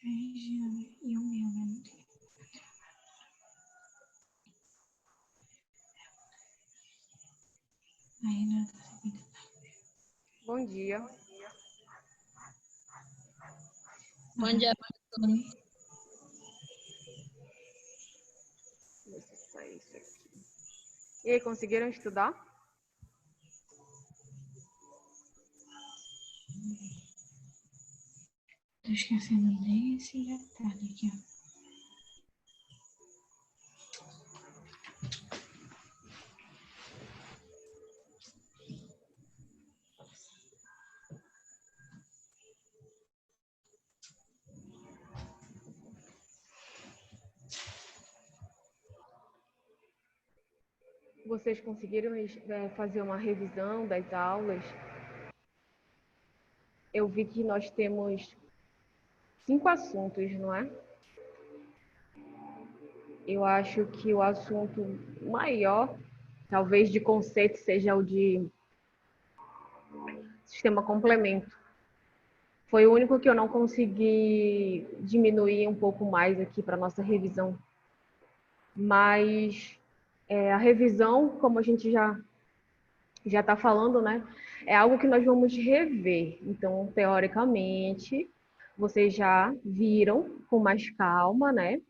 Regiane e o meu, né? A Renata. Bom dia. Bom dia, professora. Oi. Deixa eu sair isso aqui. E aí, conseguiram estudar? Tô esquecendo desse detalhe aqui, ó. Vocês conseguiram fazer uma revisão das aulas? Eu vi que nós temos 5 assuntos, não é? Eu acho que o assunto maior, talvez de conceito, seja o de sistema complemento. Foi o único que eu não consegui diminuir um pouco mais aqui para nossa revisão. Mas a revisão, como a gente já está falando, né? É algo que nós vamos rever. Então, teoricamente, vocês já viram com mais calma, né?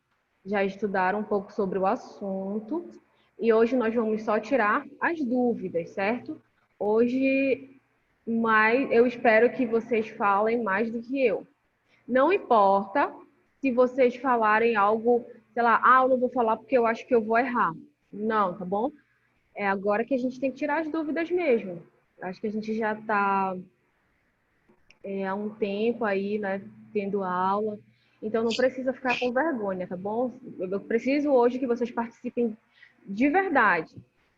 Já estudaram um pouco sobre o assunto. E hoje nós vamos só tirar as dúvidas, certo? Hoje, eu espero que vocês falem mais do que eu. Não importa se vocês falarem algo, sei lá, eu não vou falar porque eu acho que eu vou errar. Não, tá bom? É agora que a gente tem que tirar as dúvidas mesmo. Acho que a gente já está há um tempo aí, né, tendo aula. Então não precisa ficar com vergonha, tá bom? Eu preciso hoje que vocês participem de verdade,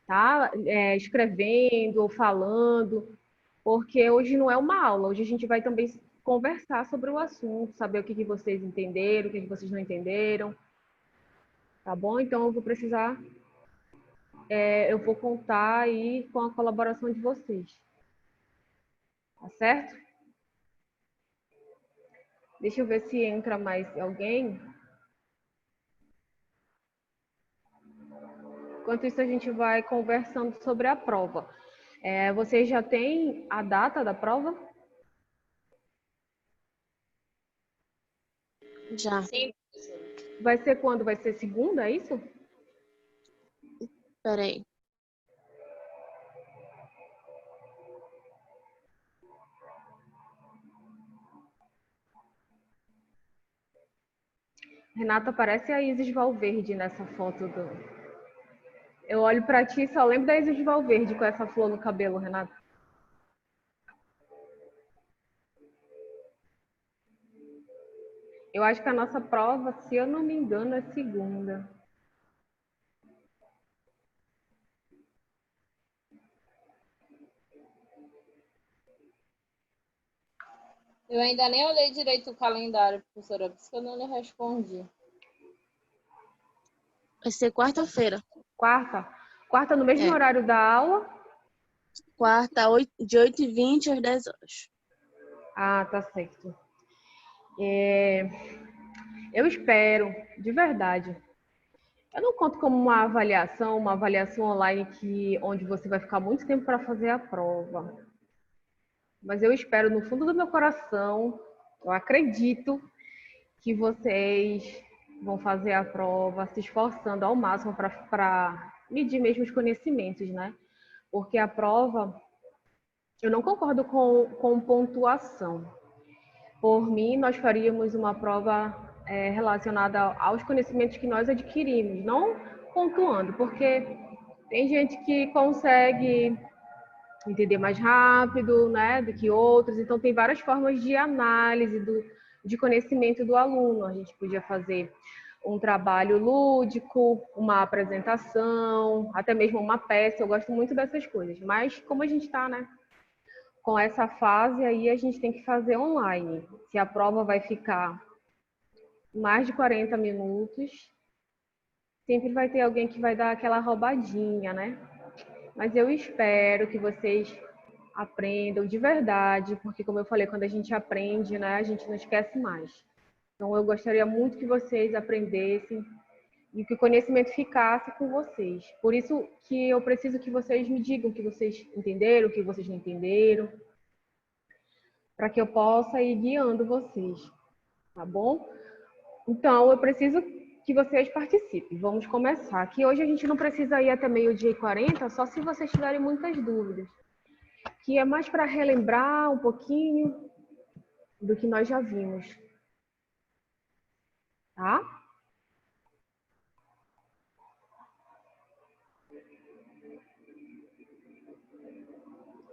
tá? Escrevendo ou falando, porque hoje não é uma aula, hoje a gente vai também conversar sobre o assunto, saber o que vocês entenderam, o que vocês não entenderam, tá bom? Então eu vou precisar, eu vou contar aí com a colaboração de vocês, tá certo? Deixa eu ver se entra mais alguém. Enquanto isso, a gente vai conversando sobre a prova. Vocês já têm a data da prova? Já. Sim, professora. Vai ser quando? Vai ser segunda, é isso? Peraí. Renata, parece a Isis Valverde nessa foto Eu olho pra ti e só lembro da Isis Valverde com essa flor no cabelo, Renata. Eu acho que a nossa prova, se eu não me engano, é segunda. Eu ainda nem olhei direito o calendário, professora, por isso que eu não lhe respondi. Vai ser quarta-feira. Quarta? Quarta no mesmo horário da aula? Quarta, de 8h20 às 10 horas. Ah, tá certo. Eu espero, de verdade. Eu não conto como uma avaliação online onde você vai ficar muito tempo para fazer a prova. Mas eu espero, no fundo do meu coração, eu acredito que vocês vão fazer a prova se esforçando ao máximo para medir mesmo os conhecimentos, né? Porque a prova, eu não concordo com pontuação. Por mim, nós faríamos uma prova relacionada aos conhecimentos que nós adquirimos, não pontuando, porque tem gente que consegue entender mais rápido, né, do que outros, então tem várias formas de análise de conhecimento do aluno. A gente podia fazer um trabalho lúdico, uma apresentação, até mesmo uma peça, eu gosto muito dessas coisas, mas como a gente está, né, com essa fase aí, a gente tem que fazer online. Se a prova vai ficar mais de 40 minutos, sempre vai ter alguém que vai dar aquela roubadinha, né? Mas eu espero que vocês aprendam de verdade, porque como eu falei, quando a gente aprende, né, a gente não esquece mais. Então, eu gostaria muito que vocês aprendessem e que o conhecimento ficasse com vocês. Por isso que eu preciso que vocês me digam o que vocês entenderam, o que vocês não entenderam, para que eu possa ir guiando vocês, tá bom? Então, eu preciso que vocês participem. Vamos começar. Aqui hoje a gente não precisa ir até 12h40, só se vocês tiverem muitas dúvidas. Que é mais para relembrar um pouquinho do que nós já vimos. Tá?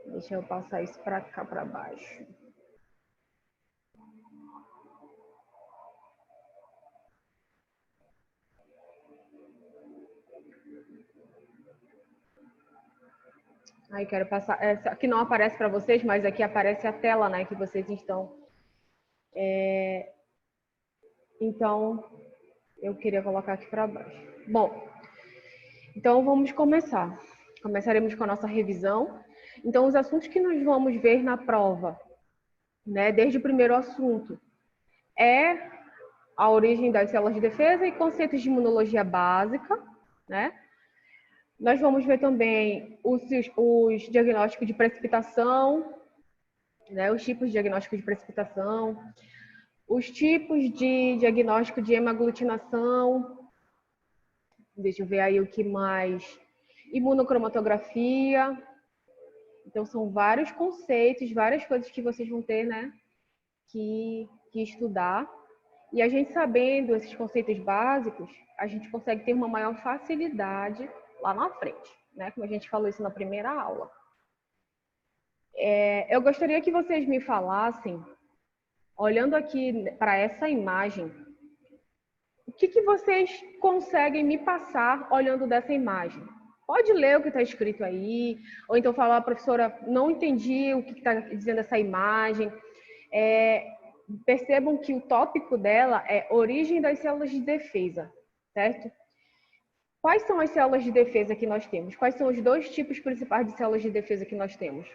Deixa eu passar isso para cá, para baixo. Aí quero passar. Aqui não aparece para vocês, mas aqui aparece a tela, né, que vocês estão. Então, eu queria colocar aqui para baixo. Bom, então vamos começar. Começaremos com a nossa revisão. Então, os assuntos que nós vamos ver na prova, né, desde o primeiro assunto, é a origem das células de defesa e conceitos de imunologia básica, né? Nós vamos ver também os diagnósticos de precipitação, né? Os tipos de diagnóstico de precipitação, os tipos de diagnóstico de hemaglutinação, deixa eu ver aí o que mais, imunocromatografia. Então, são vários conceitos, várias coisas que vocês vão ter, né, que estudar. E a gente sabendo esses conceitos básicos, a gente consegue ter uma maior facilidade lá na frente, né? Como a gente falou isso na primeira aula. Eu gostaria que vocês me falassem, olhando aqui para essa imagem, o que vocês conseguem me passar olhando dessa imagem? Pode ler o que está escrito aí, ou então falar, professora, não entendi o que está dizendo essa imagem. Percebam que o tópico dela é origem das células de defesa, certo? Quais são as células de defesa que nós temos? Quais são os dois tipos principais de células de defesa que nós temos?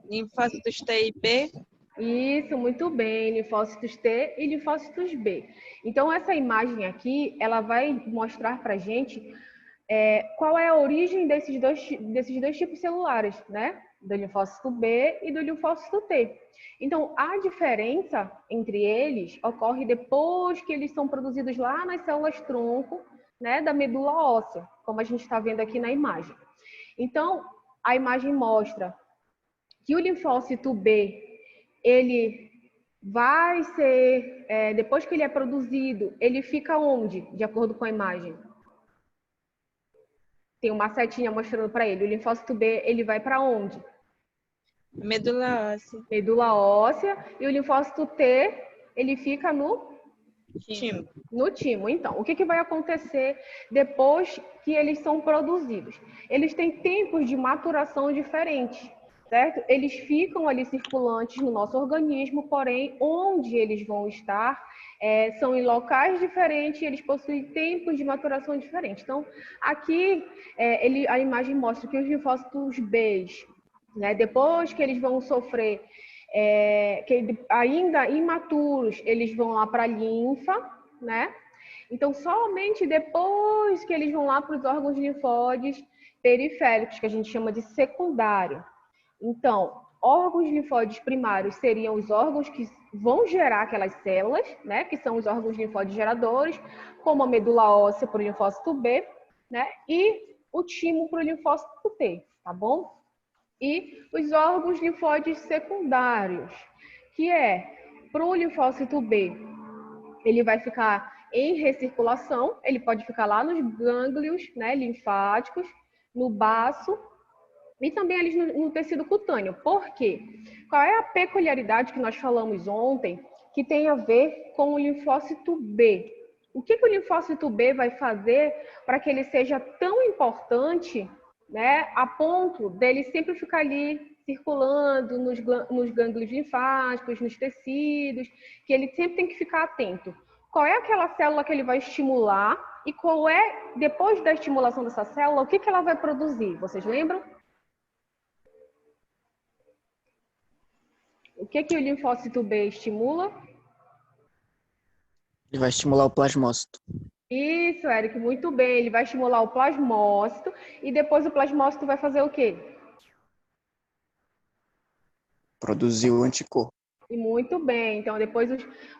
Linfócitos T e B. Isso, muito bem, linfócitos T e linfócitos B. Então, essa imagem aqui, ela vai mostrar para a gente qual é a origem desses dois tipos celulares, né? Do linfócito B e do linfócito T. Então, a diferença entre eles ocorre depois que eles são produzidos lá nas células-tronco, né, da medula óssea, como a gente está vendo aqui na imagem. Então, a imagem mostra que o linfócito B, ele vai ser, depois que ele é produzido, ele fica onde, de acordo com a imagem? Tem uma setinha mostrando para ele. O linfócito B, ele vai para onde? Medula óssea. Medula óssea. E o linfócito T, ele fica no Timo. No timo. Então, o que vai acontecer depois que eles são produzidos? Eles têm tempos de maturação diferentes, certo? Eles ficam ali circulantes no nosso organismo, porém, onde eles vão estar são em locais diferentes e eles possuem tempos de maturação diferentes. Então, aqui a imagem mostra que os linfócitos B, né, depois que eles vão sofrer, que ainda imaturos, eles vão lá para a linfa, né? Então, somente depois que eles vão lá para os órgãos linfóides periféricos, que a gente chama de secundário. Então, órgãos linfóides primários seriam os órgãos que vão gerar aquelas células, né? Que são os órgãos linfóides geradores, como a medula óssea para o linfócito B, né? E o timo para o linfócito T, tá bom? E os órgãos linfóides secundários, que para o linfócito B, ele vai ficar em recirculação, ele pode ficar lá nos gânglios, né, linfáticos, no baço e também ali no tecido cutâneo. Por quê? Qual é a peculiaridade que nós falamos ontem que tem a ver com o linfócito B? O que o linfócito B vai fazer para que ele seja tão importante, né, a ponto dele sempre ficar ali circulando nos gânglios linfáticos, nos tecidos, que ele sempre tem que ficar atento? Qual é aquela célula que ele vai estimular e qual é, depois da estimulação dessa célula, o que ela vai produzir? Vocês lembram? O que o linfócito B estimula? Ele vai estimular o plasmócito. Isso, Eric, muito bem. Ele vai estimular o plasmócito e depois o plasmócito vai fazer o quê? Produzir o anticorpo. E muito bem. Então, depois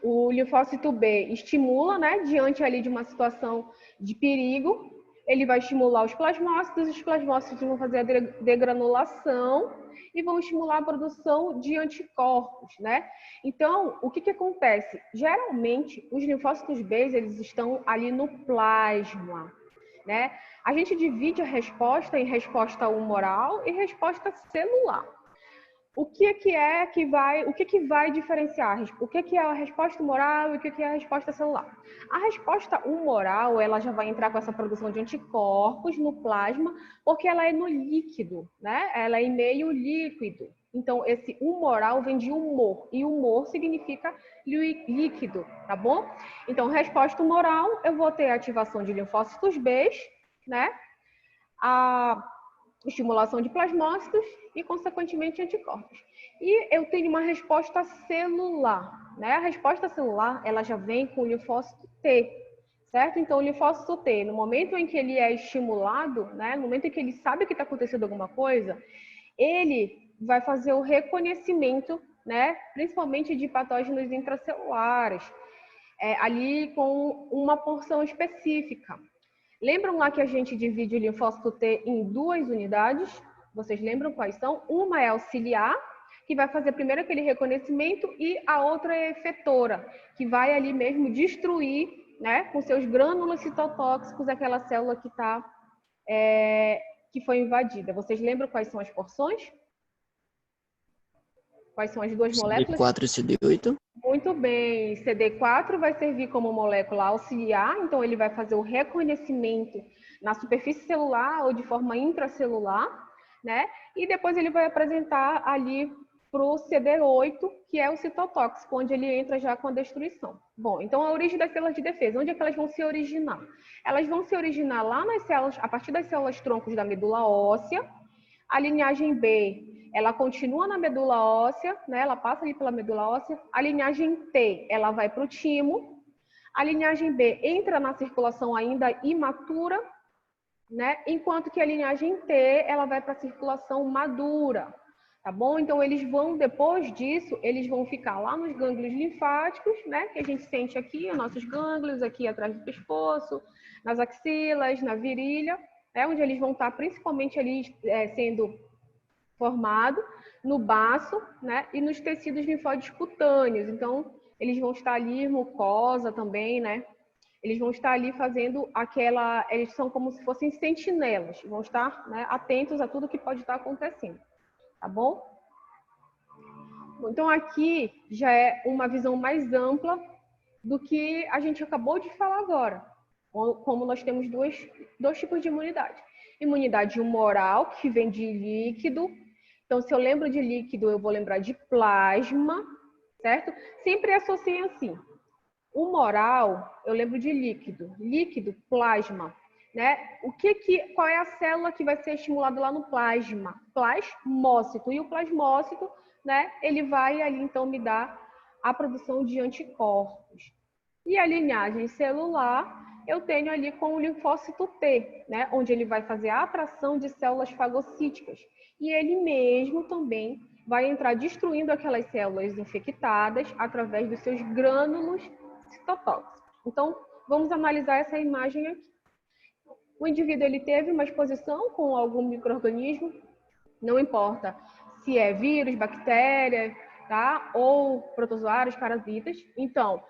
o linfócito B estimula, né, diante ali de uma situação de perigo, ele vai estimular os plasmócitos vão fazer a degranulação e vão estimular a produção de anticorpos, né? Então, o que acontece? Geralmente, os linfócitos B, eles estão ali no plasma, né? A gente divide a resposta em resposta humoral e resposta celular. O que vai diferenciar? O que é a resposta humoral e o que é a resposta celular? A resposta humoral, ela já vai entrar com essa produção de anticorpos no plasma, porque ela é no líquido, né? Ela é em meio líquido. Então, esse humoral vem de humor, e humor significa líquido, tá bom? Então, resposta humoral, eu vou ter a ativação de linfócitos B, né? A estimulação de plasmócitos e, consequentemente, anticorpos. E eu tenho uma resposta celular, né? A resposta celular, ela já vem com o linfócito T, certo? Então, o linfócito T, no momento em que ele é estimulado, né? No momento em que ele sabe que está acontecendo alguma coisa, ele vai fazer o reconhecimento, né? Principalmente de patógenos intracelulares, ali com uma porção específica. Lembram lá que a gente divide o linfócito T em duas unidades? Vocês lembram quais são? Uma é auxiliar, que vai fazer primeiro aquele reconhecimento, e a outra é efetora, que vai ali mesmo destruir, né, com seus grânulos citotóxicos aquela célula que foi invadida. Vocês lembram quais são as porções? Quais são as duas moléculas? CD4 e CD8. Muito bem, CD4 vai servir como molécula auxiliar, então ele vai fazer o reconhecimento na superfície celular ou de forma intracelular, né? E depois ele vai apresentar ali para o CD8, que é o citotóxico, onde ele entra já com a destruição. Bom, então a origem das células de defesa, onde é que elas vão se originar? Elas vão se originar lá nas células, a partir das células troncos da medula óssea. A linhagem B, ela continua na medula óssea, né? Ela passa ali pela medula óssea. A linhagem T, ela vai para o timo. A linhagem B entra na circulação ainda imatura, né? Enquanto que a linhagem T, ela vai para a circulação madura, tá bom? Então, eles vão, depois disso, eles vão ficar lá nos gânglios linfáticos, né? Que a gente sente aqui, os nossos gânglios, aqui atrás do pescoço, nas axilas, na virilha, onde eles vão estar principalmente ali sendo formados no baço, né, e nos tecidos linfóides cutâneos. Então, eles vão estar ali, mucosa também, né? Eles vão estar ali fazendo eles são como se fossem sentinelas, vão estar, né, atentos a tudo que pode estar acontecendo, tá bom? Então, aqui já é uma visão mais ampla do que a gente acabou de falar agora. Como nós temos dois tipos de imunidade. Imunidade humoral, que vem de líquido. Então, se eu lembro de líquido, eu vou lembrar de plasma, certo? Sempre associem assim. Humoral, eu lembro de líquido. Líquido, plasma, né? Qual é a célula que vai ser estimulada lá no plasma? Plasmócito. E o plasmócito, né? Ele vai ali, então, me dar a produção de anticorpos. E a linhagem celular, eu tenho ali com o linfócito T, né? Onde ele vai fazer a atração de células fagocíticas. E ele mesmo também vai entrar destruindo aquelas células infectadas através dos seus grânulos citotóxicos. Então, vamos analisar essa imagem aqui. O indivíduo ele teve uma exposição com algum micro-organismo, não importa se é vírus, bactéria, tá? Ou protozoários, parasitas. Então,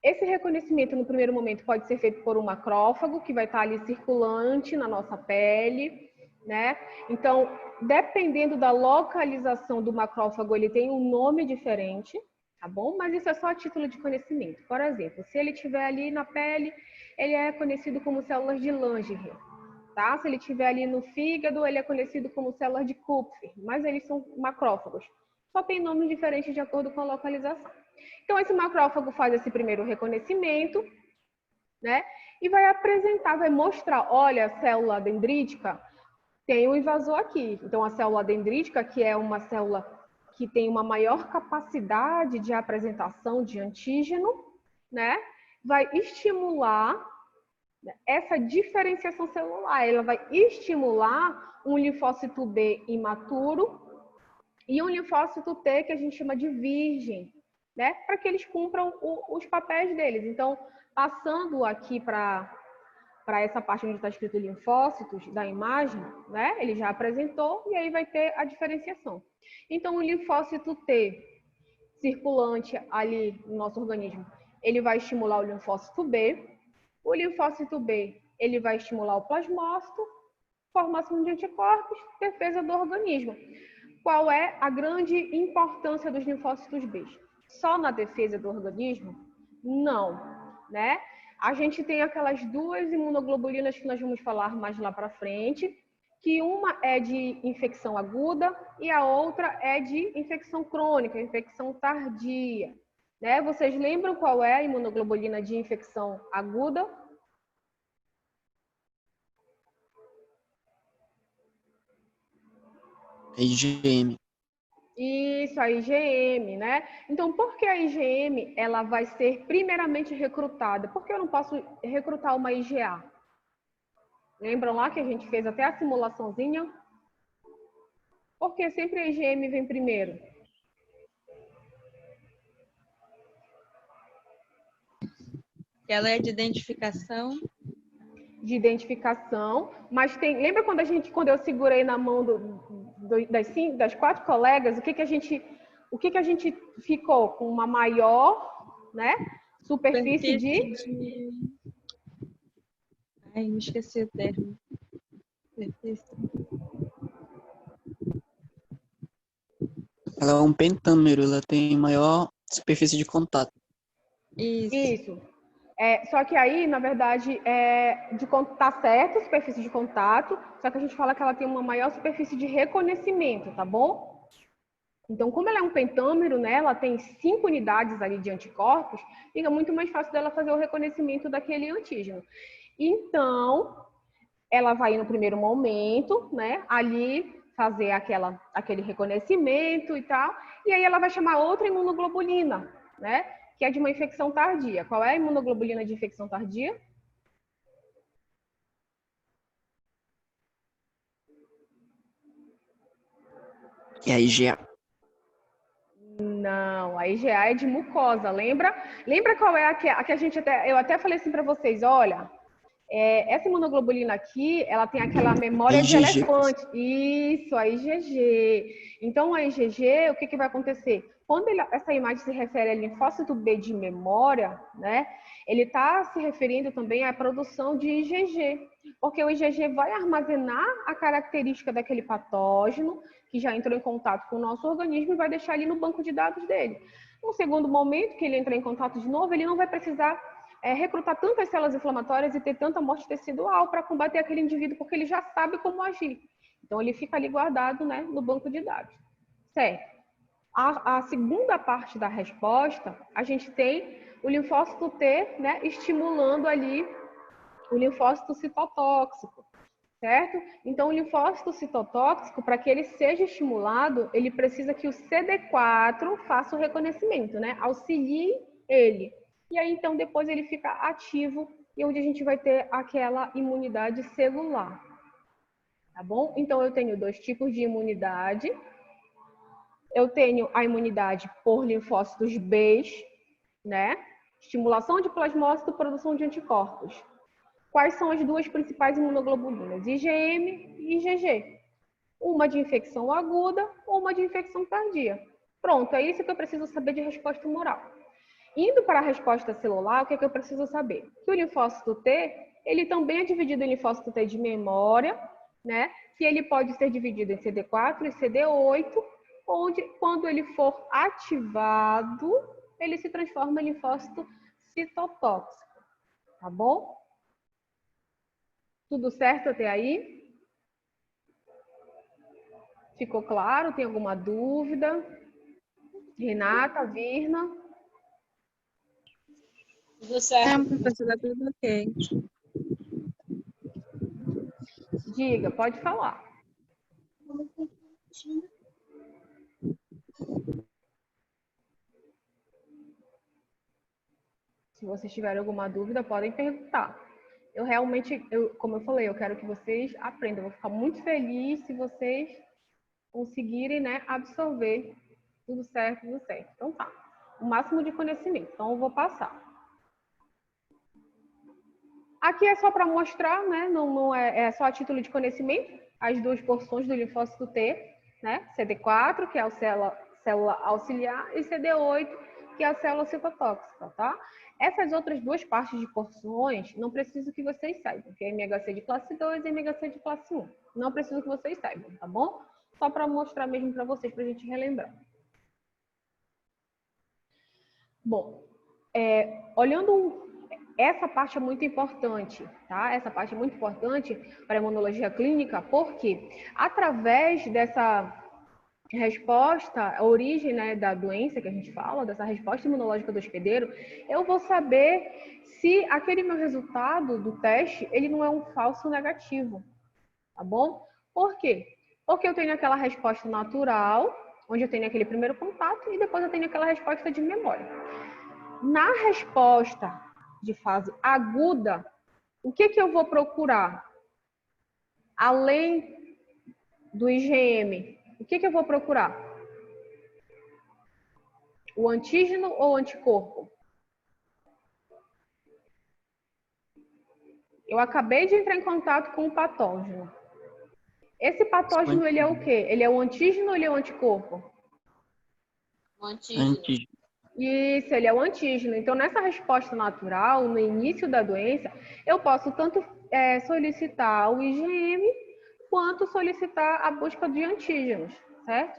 esse reconhecimento, no primeiro momento, pode ser feito por um macrófago, que vai estar ali circulante na nossa pele, né? Então, dependendo da localização do macrófago, ele tem um nome diferente, tá bom? Mas isso é só a título de conhecimento. Por exemplo, se ele estiver ali na pele, ele é conhecido como células de Langerhans, tá? Se ele estiver ali no fígado, ele é conhecido como células de Kupffer, mas eles são macrófagos. Só tem nome diferente de acordo com a localização. Então, esse macrófago faz esse primeiro reconhecimento, né? E vai apresentar, vai mostrar, olha, a célula dendrítica tem um invasor aqui. Então, a célula dendrítica, que é uma célula que tem uma maior capacidade de apresentação de antígeno, né, vai estimular essa diferenciação celular. Ela vai estimular um linfócito B imaturo e um linfócito T que a gente chama de virgem, né, para que eles cumpram os papéis deles. Então, passando aqui para essa parte onde está escrito linfócitos da imagem, né, ele já apresentou e aí vai ter a diferenciação. Então, o linfócito T circulante ali no nosso organismo, ele vai estimular o linfócito B. O linfócito B, ele vai estimular o plasmócito, formação de anticorpos, defesa do organismo. Qual é a grande importância dos linfócitos B? Só na defesa do organismo? Não, né? A gente tem aquelas duas imunoglobulinas que nós vamos falar mais lá para frente, que uma é de infecção aguda e a outra é de infecção crônica, infecção tardia. Né? Vocês lembram qual é a imunoglobulina de infecção aguda? IgM. Isso, a IgM, né? Então, por que a IgM ela vai ser primeiramente recrutada? Por que eu não posso recrutar uma IgA? Lembram lá que a gente fez até a simulaçãozinha? Por que sempre a IgM vem primeiro? Ela é de identificação. De identificação, mas tem. Lembra quando eu segurei na mão das 4 colegas, o que a gente ficou com uma maior, né, superfície de... Ai, me esqueci o termo. Ela é um pentâmero, ela tem maior superfície de contato. Isso. Só que aí, na verdade, tá certo, superfície de contato, só que a gente fala que ela tem uma maior superfície de reconhecimento, tá bom? Então, como ela é um pentâmero, né, ela tem 5 unidades ali de anticorpos, fica muito mais fácil dela fazer o reconhecimento daquele antígeno. Então, ela vai no primeiro momento, né, ali fazer aquele reconhecimento e tal, e aí ela vai chamar outra imunoglobulina, né, que é de uma infecção tardia. Qual é a imunoglobulina de infecção tardia? É a IgA. Não, a IgA é de mucosa, lembra? Lembra qual é a que a gente eu até falei assim para vocês, olha, essa imunoglobulina aqui, ela tem aquela memória de IgG. elefante. Isso, a IgG. Então, a IgG, o que vai acontecer? Quando essa imagem se refere a linfócito B de memória, né, ele está se referindo também à produção de IgG, porque o IgG vai armazenar a característica daquele patógeno que já entrou em contato com o nosso organismo e vai deixar ali no banco de dados dele. No segundo momento que ele entrar em contato de novo, ele não vai precisar recrutar tantas células inflamatórias e ter tanta morte tecidual para combater aquele indivíduo, porque ele já sabe como agir. Então, ele fica ali guardado, né, no banco de dados. Certo. A segunda parte da resposta, a gente tem o linfócito T, né, estimulando ali o linfócito citotóxico, certo? Então, o linfócito citotóxico, para que ele seja estimulado, ele precisa que o CD4 faça o reconhecimento, né, auxilie ele. E aí, então, depois ele fica ativo e onde a gente vai ter aquela imunidade celular, tá bom? Então, eu tenho 2 tipos de imunidade. Eu tenho a imunidade por linfócitos B, né? Estimulação de plasmócito, produção de anticorpos. Quais são as 2 principais imunoglobulinas? IgM e IgG. Uma de infecção aguda, uma de infecção tardia. Pronto, é isso que eu preciso saber de resposta humoral. Indo para a resposta celular, o que é que eu preciso saber? Que o linfócito T, ele também é dividido em linfócito T de memória, né? Que ele pode ser dividido em CD4 e CD8, onde, quando ele for ativado, ele se transforma em linfócito citotóxico, tá bom? Tudo certo até aí? Ficou claro? Tem alguma dúvida? Renata, Virna? Tudo certo. Não, professora, tudo ok. Diga, pode falar. Se vocês tiverem alguma dúvida, podem perguntar. Eu realmente, como eu falei, eu quero que vocês aprendam. Eu vou ficar muito feliz se vocês conseguirem, né, absorver tudo certo, tudo certo. Então tá, o máximo de conhecimento. Então eu vou passar. Aqui é só para mostrar, né, não é só a título de conhecimento, as duas porções do linfócito T, né, CD4, que é a célula auxiliar, e CD8, que é a célula citotóxica, tá? Essas outras duas partes de porções, não preciso que vocês saibam, que é MHC de classe 2 e MHC de classe 1. Não preciso que vocês saibam, tá bom? Só para mostrar mesmo para vocês, para a gente relembrar. Bom, olhando, essa parte é muito importante, tá? Essa parte é muito importante para a imunologia clínica, porque através dessa resposta, a origem, né, da doença que a gente fala, dessa resposta imunológica do hospedeiro, eu vou saber se aquele meu resultado do teste, ele não é um falso negativo, tá bom? Por quê? Porque eu tenho aquela resposta natural, onde eu tenho aquele primeiro contato, e depois eu tenho aquela resposta de memória. Na resposta de fase aguda, o que eu vou procurar? Além do IgM, o que eu vou procurar? O antígeno ou o anticorpo? Eu acabei de entrar em contato com o patógeno. Esse patógeno, ele é o quê? Ele é o antígeno ou ele é o anticorpo? O antígeno. Isso, ele é o antígeno. Então, nessa resposta natural, no início da doença, eu posso tanto solicitar o IgM, quanto solicitar a busca de antígenos, certo?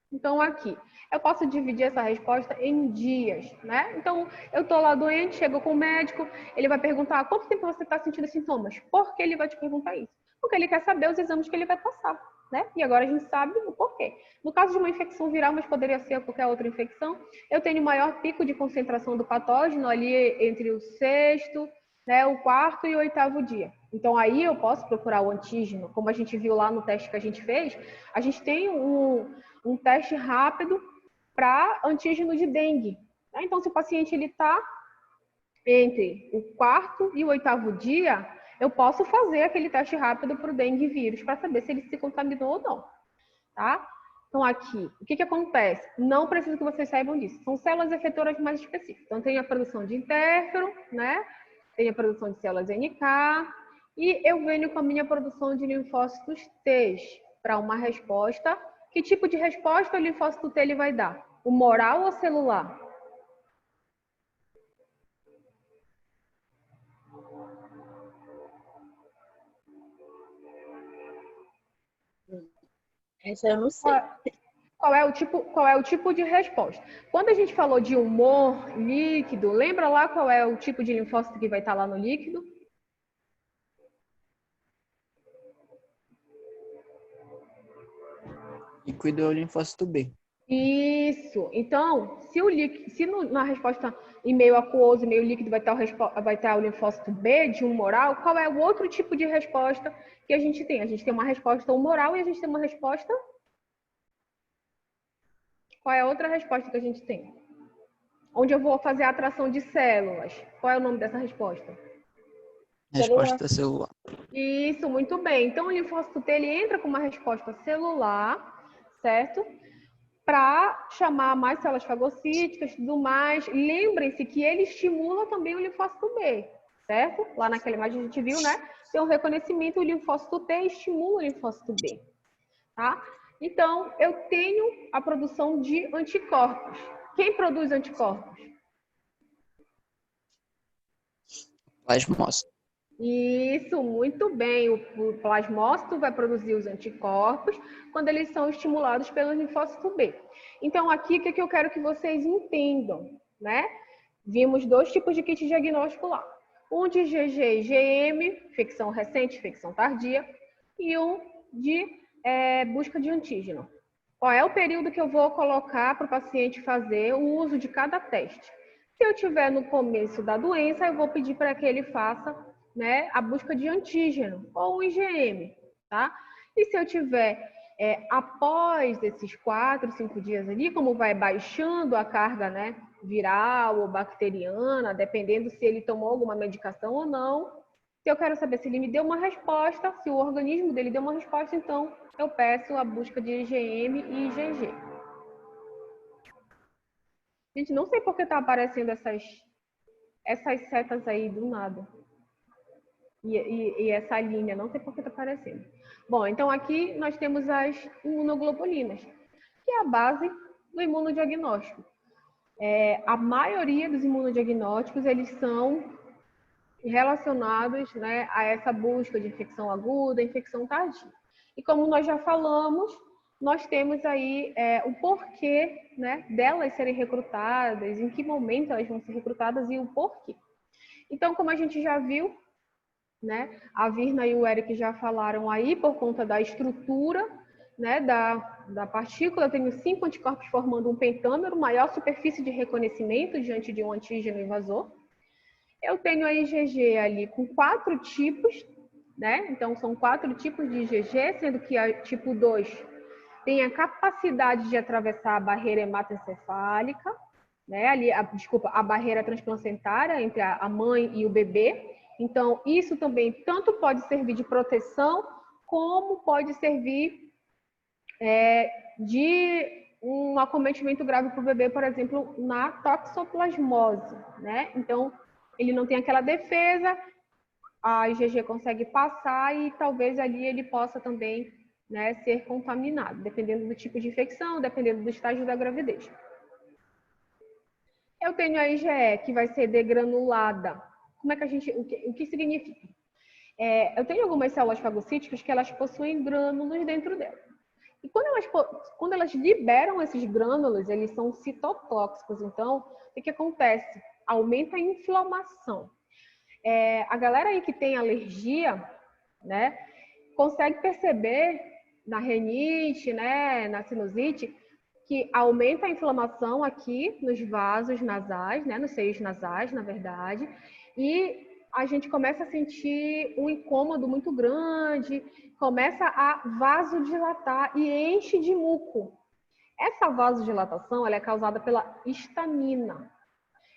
Então, aqui, eu posso dividir essa resposta em dias, né? Então, eu tô lá doente, chego com o médico, ele vai perguntar há quanto tempo você está sentindo sintomas? Por que ele vai te perguntar isso? Porque ele quer saber os exames que ele vai passar, né? E agora a gente sabe o porquê. No caso de uma infecção viral, mas poderia ser qualquer outra infecção, eu tenho maior pico de concentração do patógeno ali entre o 6º, né, o 4º e o 8º dia. Então, aí eu posso procurar o antígeno. Como a gente viu lá no teste que a gente fez, a gente tem um teste rápido para antígeno de dengue. Né? Então, se o paciente está entre o 4º e o 8º dia, eu posso fazer aquele teste rápido para o dengue vírus, para saber se ele se contaminou ou não. Tá? Então, aqui, o que acontece? Não preciso que vocês saibam disso. São células efetoras mais específicas. Então, tem a produção de interferon, né? Tem a produção de células NK, e eu venho com a minha produção de linfócitos T para uma resposta. Que tipo de resposta o linfócito T ele vai dar? Humoral ou celular? Essa eu não sei. Qual é o tipo de resposta? Quando a gente falou de humor líquido, lembra lá qual é o tipo de linfócito que vai estar lá no líquido? Líquido é o linfócito B. Isso. Então, se na resposta em meio aquoso, meio líquido vai estar o linfócito B de humoral, qual é o outro tipo de resposta que a gente tem? A gente tem uma resposta humoral e a gente tem uma resposta... Qual é a outra resposta que a gente tem? Onde eu vou fazer a atração de células. Qual é o nome dessa resposta? Resposta celular. Isso, muito bem. Então, o linfócito T ele entra com uma resposta celular, certo? Para chamar mais células fagocíticas e tudo mais. Lembrem-se que ele estimula também o linfócito B, certo? Lá naquela imagem a gente viu, né? Tem um reconhecimento, o linfócito T estimula o linfócito B, tá? Então, eu tenho a produção de anticorpos. Quem produz anticorpos? Plasmócito. Isso, muito bem. O plasmócito vai produzir os anticorpos quando eles são estimulados pelo linfócito B. Então, aqui, o que eu quero que vocês entendam, né? Vimos dois tipos de kit diagnóstico lá. Um de GG e GM, infecção recente, infecção tardia, e um de busca de antígeno. Qual é o período que eu vou colocar para o paciente fazer o uso de cada teste? Se eu estiver no começo da doença, eu vou pedir para que ele faça, né, a busca de antígeno ou o IgM, tá? E se eu tiver após esses 4, 5 dias ali, como vai baixando a carga, né, viral ou bacteriana, dependendo se ele tomou alguma medicação ou não. Se eu quero saber se ele me deu uma resposta, se o organismo dele deu uma resposta, então eu peço a busca de IgM e IgG. Gente, não sei por que tá aparecendo essas setas aí do nada. E essa linha, não sei por que tá aparecendo. Bom, então aqui nós temos as imunoglobulinas, que é a base do imunodiagnóstico. A maioria dos imunodiagnósticos, eles são relacionados, né, a essa busca de infecção aguda, infecção tardia. E como nós já falamos, nós temos aí o porquê, né, delas serem recrutadas, em que momento elas vão ser recrutadas e o porquê. Então, como a gente já viu, né, a Virna e o Eric já falaram aí, por conta da estrutura, né, da partícula, eu tenho 5 anticorpos formando um pentâmero, maior superfície de reconhecimento diante de um antígeno invasor. Eu tenho a IgG ali com 4 tipos, né? Então, são 4 tipos de IgG, sendo que a tipo 2 tem a capacidade de atravessar a barreira hematoencefálica, né? Ali, a barreira transplacentária entre a mãe e o bebê. Então, isso também tanto pode servir de proteção, como pode servir de um acometimento grave para o bebê, por exemplo, na toxoplasmose, né? Então, ele não tem aquela defesa, a IgG consegue passar e talvez ali ele possa também, né, ser contaminado, dependendo do tipo de infecção, dependendo do estágio da gravidez. Eu tenho a IgE, que vai ser degranulada. Como é que a gente, o que significa? Eu tenho algumas células fagocíticas que elas possuem grânulos dentro dela. E quando elas liberam esses grânulos, eles são citotóxicos. Então, o que acontece? Aumenta a inflamação. A galera aí que tem alergia, né, consegue perceber na rinite, né, na sinusite, que aumenta a inflamação aqui nos vasos nasais, né, nos seios nasais, na verdade, e a gente começa a sentir um incômodo muito grande, começa a vasodilatar e enche de muco. Essa vasodilatação, ela é causada pela histamina.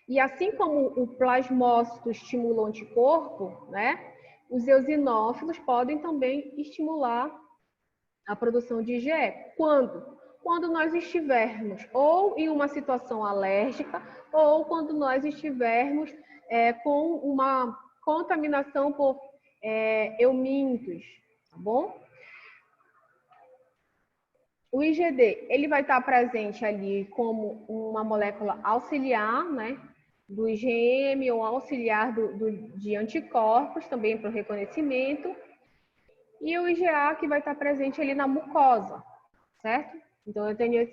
E assim como o plasmócito estimula o anticorpo, né, os eosinófilos podem também estimular a produção de IgE. Quando? Quando nós estivermos ou em uma situação alérgica ou quando nós estivermos com uma contaminação por eumintos, tá bom? O IgD, ele vai estar presente ali como uma molécula auxiliar, né, do IgM ou auxiliar de anticorpos, também para o reconhecimento. E o IgA que vai estar presente ali na mucosa, certo? Então, eu tenho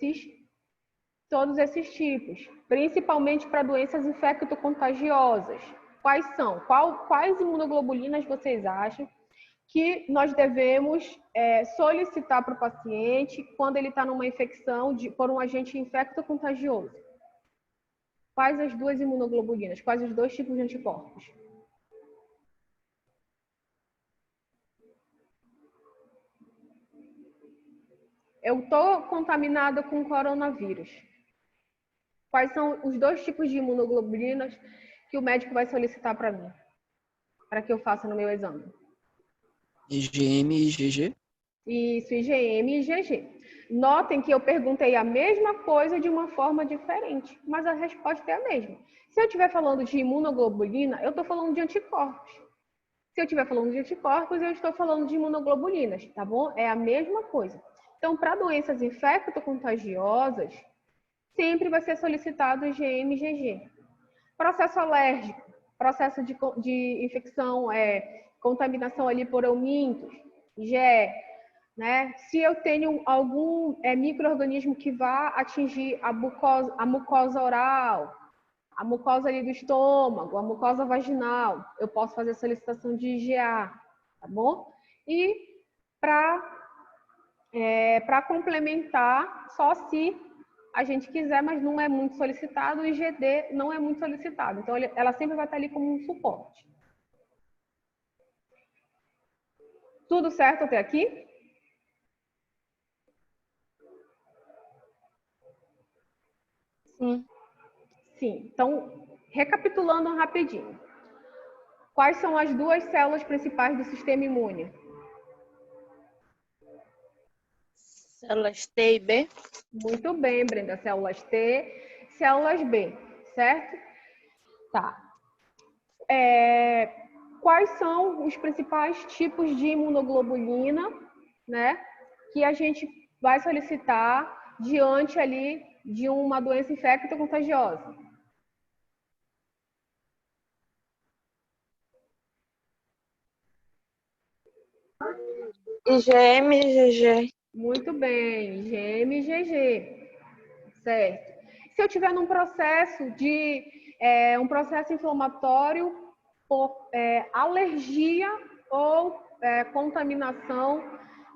todos esses tipos, principalmente para doenças infectocontagiosas. Quais são? Quais imunoglobulinas vocês acham que nós devemos solicitar para o paciente quando ele está numa infecção por um agente infectocontagioso? Quais as 2 imunoglobulinas? Quais os 2 tipos de anticorpos? Eu estou contaminada com coronavírus. Quais são os 2 tipos de imunoglobulinas que o médico vai solicitar para mim? Para que eu faça no meu exame? IgM e IgG? Isso, IgM e IgG. Notem que eu perguntei a mesma coisa de uma forma diferente, mas a resposta é a mesma. Se eu estiver falando de imunoglobulina, eu estou falando de anticorpos. Se eu estiver falando de anticorpos, eu estou falando de imunoglobulinas, tá bom? É a mesma coisa. Então, para doenças infectocontagiosas, sempre vai ser solicitado IgM e IgG. Processo alérgico, processo de infecção, contaminação ali por eumintos, IgE, né? Se eu tenho algum micro-organismo que vá atingir a mucosa oral, a mucosa ali do estômago, a mucosa vaginal, eu posso fazer solicitação de IgA, tá bom? E para complementar, só se a gente quiser, mas não é muito solicitado, o IgD não é muito solicitado. Então, ela sempre vai estar ali como um suporte. Tudo certo até aqui? Sim. Sim, então, recapitulando rapidinho. Quais são as duas células principais do sistema imune? Células T e B. Muito bem, Brenda. Células T, células B, certo? Tá. Quais são os principais tipos de imunoglobulina, né, que a gente vai solicitar diante ali de uma doença infecto-contagiosa? IgM e IgG. Muito bem, IgM e IgG, certo. Se eu tiver num processo de um processo inflamatório por alergia ou contaminação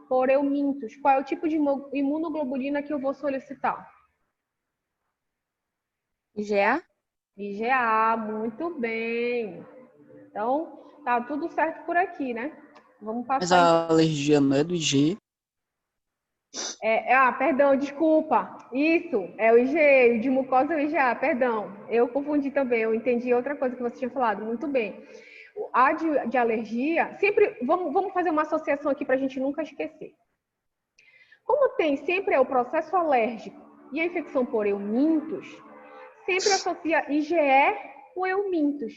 por eumintos, qual é o tipo de imunoglobulina que eu vou solicitar? IgA. IgA, muito bem. Então, tá tudo certo por aqui, né? Vamos Mas passar. a alergia não é do IG. Perdão, desculpa. Isso, é o IG, o de mucosa é o IgA, perdão. Eu confundi também, eu entendi outra coisa que você tinha falado. Muito bem. A de alergia, sempre, vamos fazer uma associação aqui para a gente nunca esquecer. Como tem sempre o processo alérgico e a infecção por eumintos, sempre associa IgE com eumintos,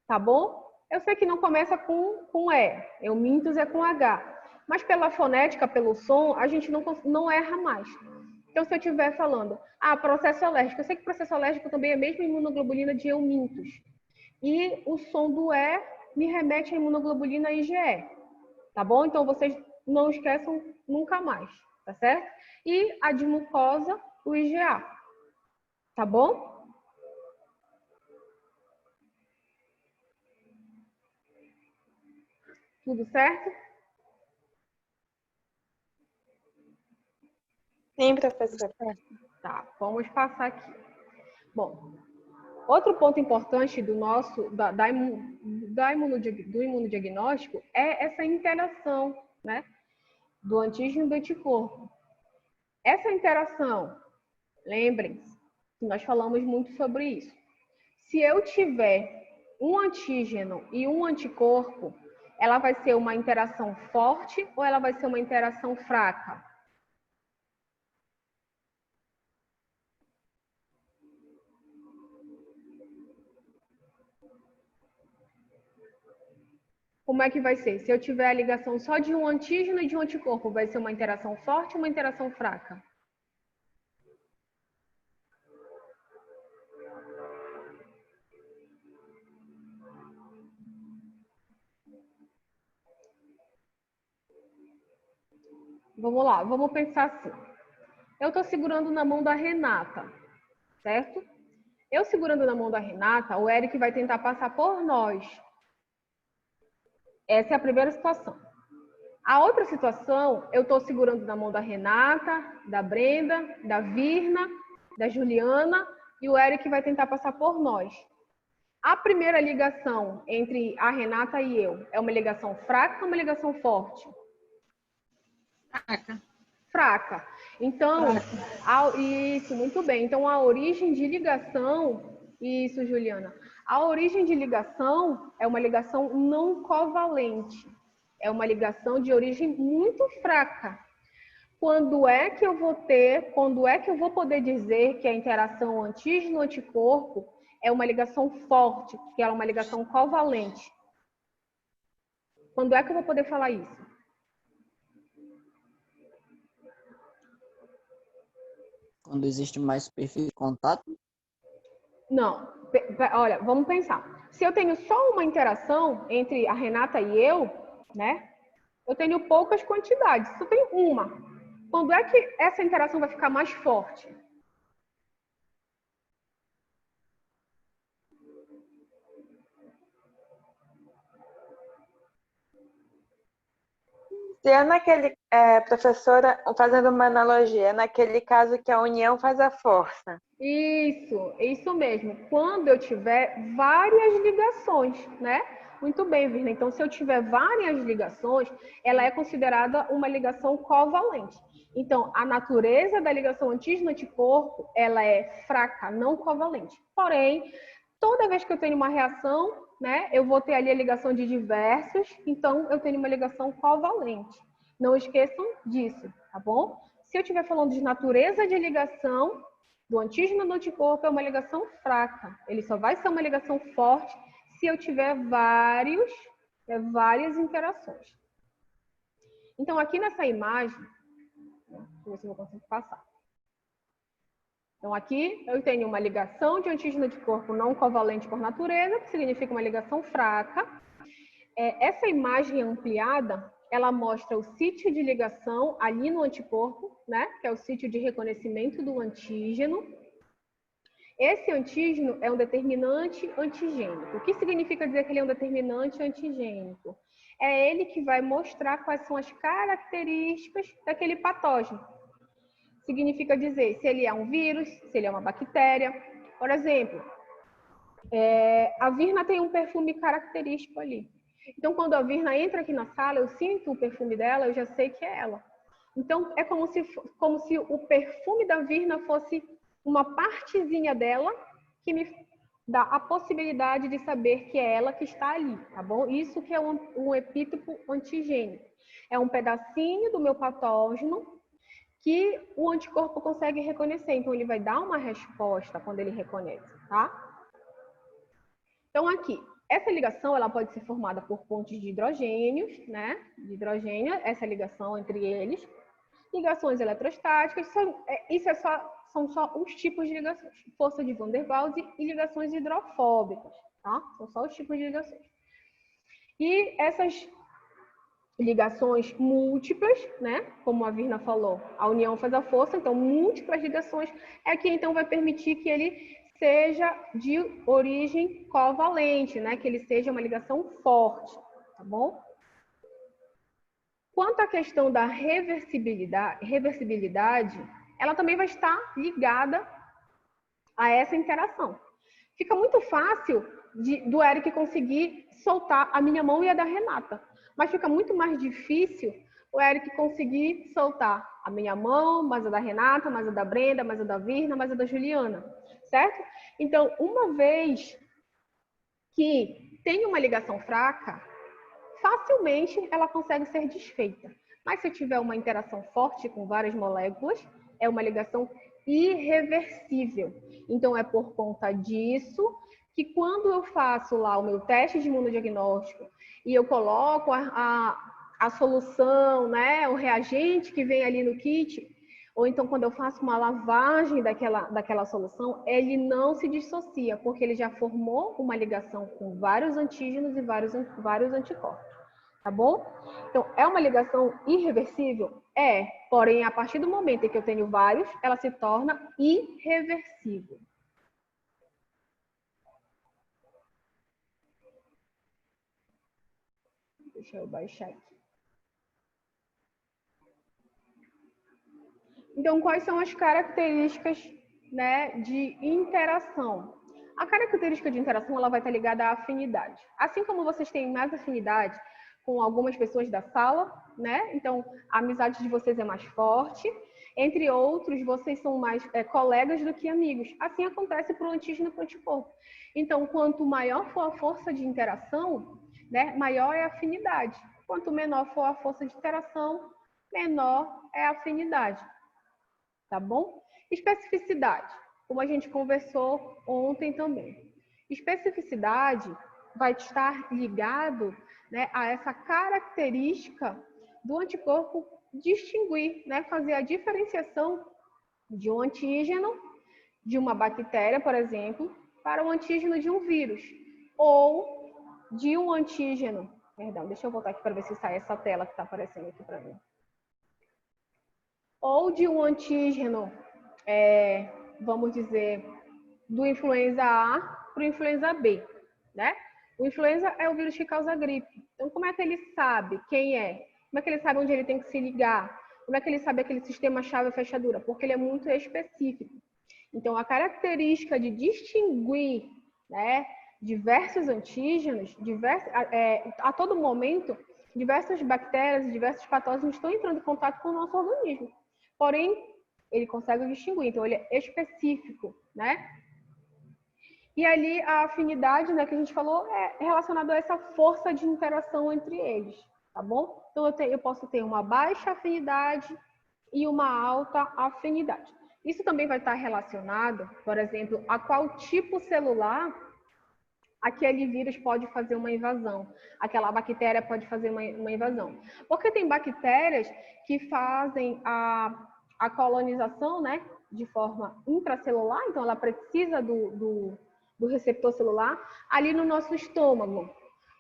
tá bom? Eu sei que não começa com E, eumintos é com H, mas pela fonética, pelo som, a gente não erra mais. Então, se eu estiver falando, processo alérgico, eu sei que processo alérgico também é mesmo imunoglobulina de eumintos. E o som do E me remete à imunoglobulina IgE, tá bom? Então, vocês não esqueçam nunca mais, tá certo? E a de mucosa, o IgA, tá bom? Tudo certo? Sim, professora. Tá, vamos passar aqui. Bom, outro ponto importante do imunodiagnóstico é essa interação, né, do antígeno e do anticorpo. Essa interação, lembrem-se, que nós falamos muito sobre isso. Se eu tiver um antígeno e um anticorpo, ela vai ser uma interação forte ou ela vai ser uma interação fraca? Como é que vai ser? Se eu tiver a ligação só de um antígeno e de um anticorpo, vai ser uma interação forte ou uma interação fraca? Vamos lá, vamos pensar assim. Eu estou segurando na mão da Renata, certo? Eu segurando na mão da Renata, o Eric vai tentar passar por nós. Essa é a primeira situação. A outra situação, eu estou segurando na mão da Renata, da Brenda, da Virna, da Juliana, e o Eric vai tentar passar por nós. A primeira ligação entre a Renata e eu é uma ligação fraca ou uma ligação forte? Fraca. Então, isso, muito bem. Então, a origem de ligação, isso, Juliana. A origem de ligação é uma ligação não covalente. É uma ligação de origem muito fraca. Quando é que eu vou poder dizer que a interação antígeno-anticorpo é uma ligação forte, que é uma ligação covalente? Quando é que eu vou poder falar isso? Quando existe mais superfície de contato. Não. Olha, vamos pensar. Se eu tenho só uma interação entre a Renata e eu, né? Eu tenho poucas quantidades. Se eu tenho uma, quando é que essa interação vai ficar mais forte? Se é naquele, professora, fazendo uma analogia, é naquele caso que a união faz a força. Isso mesmo. Quando eu tiver várias ligações, né? Muito bem, Virna. Então, se eu tiver várias ligações, ela é considerada uma ligação covalente. Então, a natureza da ligação antígeno-anticorpo, ela é fraca, não covalente. Porém, toda vez que eu tenho uma reação, né, eu vou ter ali a ligação de diversos, então eu tenho uma ligação covalente. Não esqueçam disso, tá bom? Se eu estiver falando de natureza de ligação, do antígeno do anticorpo é uma ligação fraca. Ele só vai ser uma ligação forte se eu tiver várias interações. Então, aqui nessa imagem, deixa eu ver se eu consigo passar. Então, aqui eu tenho uma ligação de antígeno de corpo não covalente por natureza, que significa uma ligação fraca. Essa imagem ampliada, ela mostra o sítio de ligação ali no anticorpo, né? Que é o sítio de reconhecimento do antígeno. Esse antígeno é um determinante antigênico. O que significa dizer que ele é um determinante antigênico? É ele que vai mostrar quais são as características daquele patógeno. Significa dizer se ele é um vírus, se ele é uma bactéria. Por exemplo, a Virna tem um perfume característico ali. Então, quando a Virna entra aqui na sala, eu sinto o perfume dela, eu já sei que é ela. Então, é como se o perfume da Virna fosse uma partezinha dela que me dá a possibilidade de saber que é ela que está ali, tá bom? Isso que é um epítopo antigênico. É um pedacinho do meu patógeno que o anticorpo consegue reconhecer. Então, ele vai dar uma resposta quando ele reconhece, tá? Então, aqui, essa ligação ela pode ser formada por pontes de hidrogênios, né? De hidrogênio, essa ligação entre eles. Ligações eletrostáticas, são só os tipos de ligações. Força de Van der Waals e ligações hidrofóbicas, tá? São só os tipos de ligações. E essas ligações múltiplas, né? Como a Virna falou, a união faz a força, então múltiplas ligações é que então vai permitir que ele seja de origem covalente, né? Que ele seja uma ligação forte, tá bom? Quanto à questão da reversibilidade, ela também vai estar ligada a essa interação. Fica muito fácil do Eric conseguir soltar a minha mão e a da Renata, mas fica muito mais difícil o Eric conseguir soltar a minha mão, mais a da Renata, mais a da Brenda, mais a da Virna, mais a da Juliana, certo? Então, uma vez que tem uma ligação fraca, facilmente ela consegue ser desfeita. Mas se eu tiver uma interação forte com várias moléculas, é uma ligação irreversível. Então, é por conta disso que quando eu faço lá o meu teste de imunodiagnóstico e eu coloco a solução, né, o reagente que vem ali no kit, ou então quando eu faço uma lavagem daquela solução, ele não se dissocia, porque ele já formou uma ligação com vários antígenos e vários anticorpos. Tá bom? Então, é uma ligação irreversível? É, porém, a partir do momento em que eu tenho vários, ela se torna irreversível. Deixa eu baixar aqui. Então, quais são as características, né, de interação? A característica de interação ela vai estar ligada à afinidade. Assim como vocês têm mais afinidade com algumas pessoas da sala, né? Então, a amizade de vocês é mais forte. Entre outros, vocês são mais colegas do que amigos. Assim acontece para o antígeno e para o anticorpo. Então, quanto maior for a força de interação, né, maior é a afinidade. Quanto menor for a força de interação, menor é a afinidade. Tá bom? Especificidade, como a gente conversou ontem também. Especificidade vai estar ligado, né, a essa característica do anticorpo distinguir, né, fazer a diferenciação de um antígeno de uma bactéria, por exemplo, para o antígeno de um vírus, ou de um antígeno. Perdão, deixa eu voltar aqui para ver se sai essa tela que está aparecendo aqui para mim. Ou de um antígeno, vamos dizer, do influenza A para o influenza B, né? O influenza é o vírus que causa gripe. Então, como é que ele sabe quem é? Como é que ele sabe onde ele tem que se ligar? Como é que ele sabe aquele sistema chave-fechadura? Porque ele é muito específico. Então, a característica de distinguir, né, diversos antígenos, a todo momento, diversas bactérias e diversos patógenos estão entrando em contato com o nosso organismo. porém, ele consegue distinguir, então ele é específico, né? E ali a afinidade, né, que a gente falou, é relacionada a essa força de interação entre eles, tá bom? Então eu posso ter uma baixa afinidade e uma alta afinidade. Isso também vai estar relacionado, por exemplo, a qual tipo celular aquele vírus pode fazer uma invasão, aquela bactéria pode fazer uma invasão. Porque tem bactérias que fazem a colonização, né, de forma intracelular, então ela precisa do receptor celular ali no nosso estômago,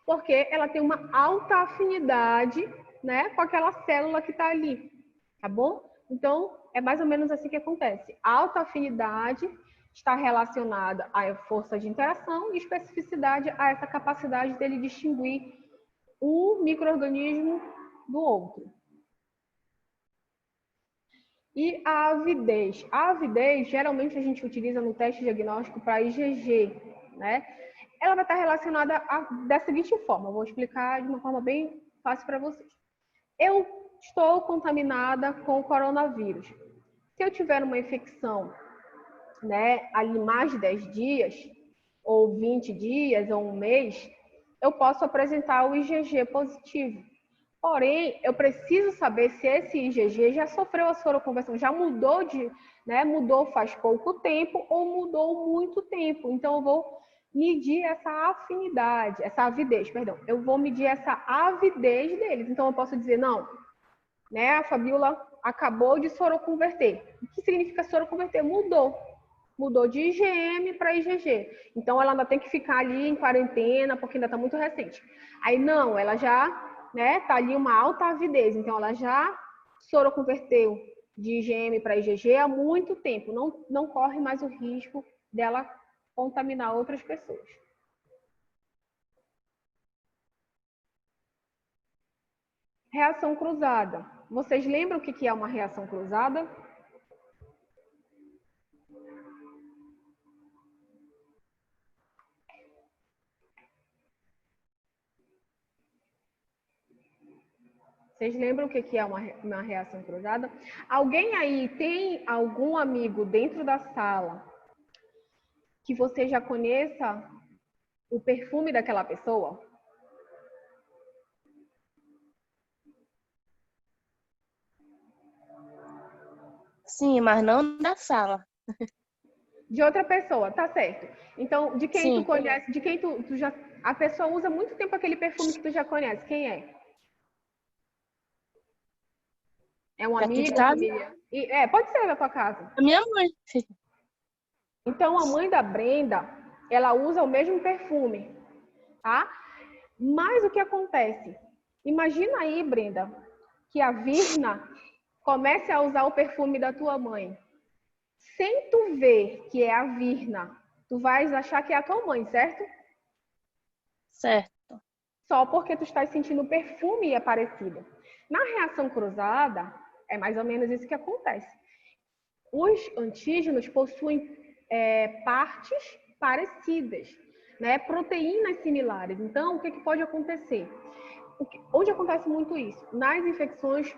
porque ela tem uma alta afinidade, né, com aquela célula que está ali, tá bom? Então, é mais ou menos assim que acontece. A alta afinidade está relacionada à força de interação e especificidade a essa capacidade dele distinguir um micro-organismo do outro. E a avidez. A avidez, geralmente, a gente utiliza no teste diagnóstico para IgG, né? Ela vai estar relacionada da seguinte forma, eu vou explicar de uma forma bem fácil para vocês. Eu estou contaminada com o coronavírus. Se eu tiver uma infecção, né, ali mais de 10 dias, ou 20 dias, ou um mês, eu posso apresentar o IgG positivo. Porém, eu preciso saber se esse IgG já sofreu a soroconversão, já mudou mudou faz pouco tempo ou mudou muito tempo. Então, eu vou medir essa afinidade, essa avidez, perdão. Eu vou medir essa avidez deles. Então, eu posso dizer, não, né, a Fabiola acabou de soroconverter. O que significa soroconverter? Mudou de IgM para IgG. Então, ela ainda tem que ficar ali em quarentena, porque ainda está muito recente. Aí, não, ela já está ali uma alta avidez. Então, ela já soroconverteu de IgM para IgG há muito tempo. Não corre mais o risco dela contaminar outras pessoas. Reação cruzada. Vocês lembram o que é uma reação cruzada? Vocês lembram o que é uma reação cruzada? Alguém aí tem algum amigo dentro da sala que você já conheça o perfume daquela pessoa? Sim, mas não da sala. De outra pessoa, tá certo. Então, de quem Sim. tu conhece, de quem tu já... A pessoa usa muito tempo aquele perfume que tu já conhece. Quem é? É um Daqui de amigo, casa? família? Pode ser da tua casa. A minha mãe. Então, a mãe da Brenda, ela usa o mesmo perfume, tá? Mas o que acontece? Imagina aí, Brenda, que a Virna comece a usar o perfume da tua mãe. Sem tu ver que é a Virna, tu vais achar que é a tua mãe, certo? Certo. Só porque tu estás sentindo o perfume e é parecido. Na reação cruzada, é mais ou menos isso que acontece. Os antígenos possuem partes parecidas, né? Proteínas similares. Então, o que pode acontecer? Onde acontece muito isso? Nas infecções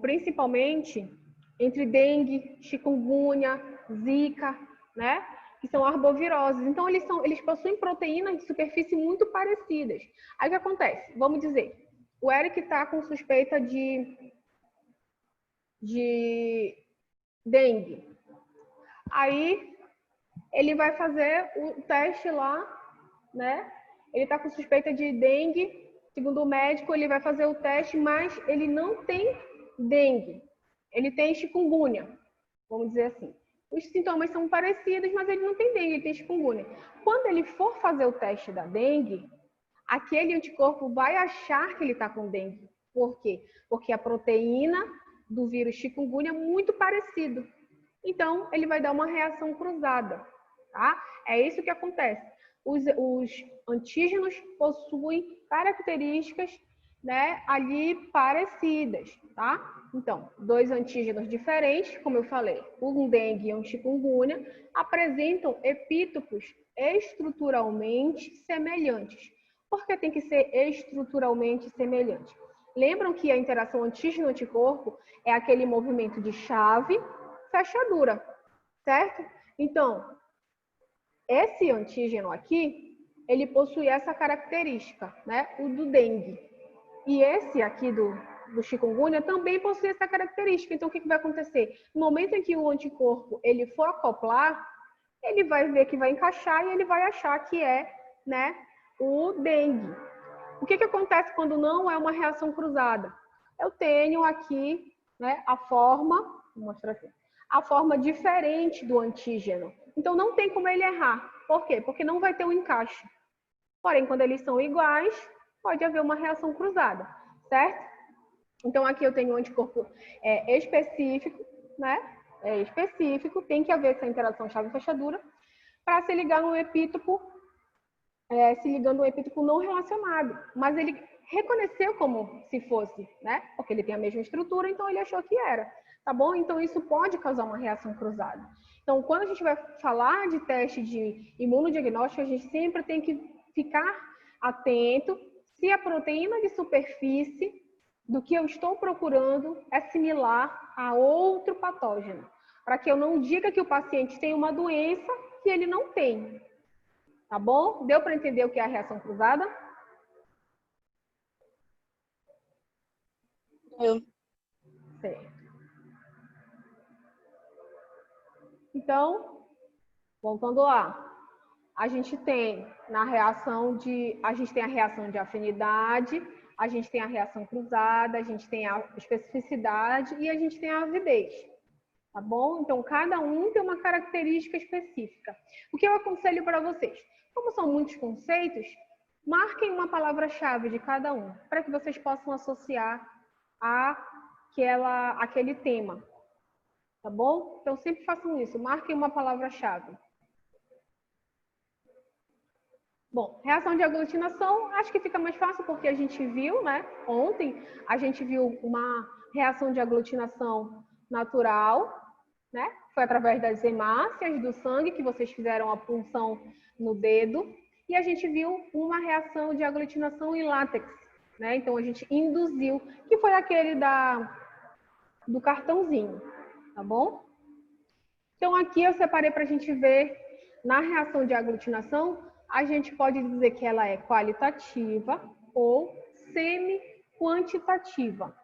principalmente entre dengue, chikungunya, zika, né? Que são arboviroses. Então, eles possuem proteínas de superfície muito parecidas. Aí o que acontece? Vamos dizer, o Eric está com suspeita de dengue. Aí ele vai fazer o teste lá, né? Ele está com suspeita de dengue. Segundo o médico, ele vai fazer o teste, mas ele não tem dengue. Ele tem chikungunya, vamos dizer assim. Os sintomas são parecidos, mas ele não tem dengue, ele tem chikungunya. Quando ele for fazer o teste da dengue, aquele anticorpo vai achar que ele está com dengue. Por quê? Porque a proteína do vírus chikungunya é muito parecido. Então, ele vai dar uma reação cruzada, tá? É isso que acontece. Os antígenos possuem características, né, ali parecidas, tá? Então, dois antígenos diferentes, como eu falei, um dengue e um chikungunya, apresentam epítopos estruturalmente semelhantes. Por que tem que ser estruturalmente semelhante? Lembram que a interação antígeno-anticorpo é aquele movimento de chave, fechadura, certo? Então, esse antígeno aqui, ele possui essa característica, né? O do dengue. E esse aqui do chikungunya também possui essa característica. Então, o que vai acontecer? No momento em que o anticorpo ele for acoplar, ele vai ver que vai encaixar e ele vai achar que é, né, o dengue. O que acontece quando não é uma reação cruzada? Eu tenho aqui, né, a forma, vou mostrar aqui, a forma diferente do antígeno. Então, não tem como ele errar. Por quê? Porque não vai ter um encaixe. Porém, quando eles são iguais, pode haver uma reação cruzada, certo? Então, aqui eu tenho um anticorpo específico, né? Específico, tem que haver essa interação chave-fechadura para se ligar no epítopo, se ligando no epítopo não relacionado. Mas ele reconheceu como se fosse, né? Porque ele tem a mesma estrutura, então ele achou que era, tá bom? Então, isso pode causar uma reação cruzada. Então, quando a gente vai falar de teste de imunodiagnóstico, a gente sempre tem que ficar atento se a proteína de superfície do que eu estou procurando é similar a outro patógeno, para que eu não diga que o paciente tem uma doença que ele não tem. Tá bom? Deu para entender o que é a reação cruzada? Certo. Então, voltando lá. A gente tem a reação de afinidade, a gente tem a reação cruzada, a gente tem a especificidade e a gente tem a avidez, tá bom? Então, cada um tem uma característica específica. O que eu aconselho para vocês? Como são muitos conceitos, marquem uma palavra-chave de cada um, para que vocês possam associar àquele tema, tá bom? Então, sempre façam isso, marquem uma palavra-chave. Bom, reação de aglutinação, acho que fica mais fácil porque a gente viu, né? Ontem, a gente viu uma reação de aglutinação natural, né? Foi através das hemácias do sangue que vocês fizeram a punção no dedo. E a gente viu uma reação de aglutinação em látex, né? Então, a gente induziu, que foi aquele do cartãozinho, tá bom? Então, aqui eu separei para a gente ver na reação de aglutinação. A gente pode dizer que ela é qualitativa ou semi-quantitativa,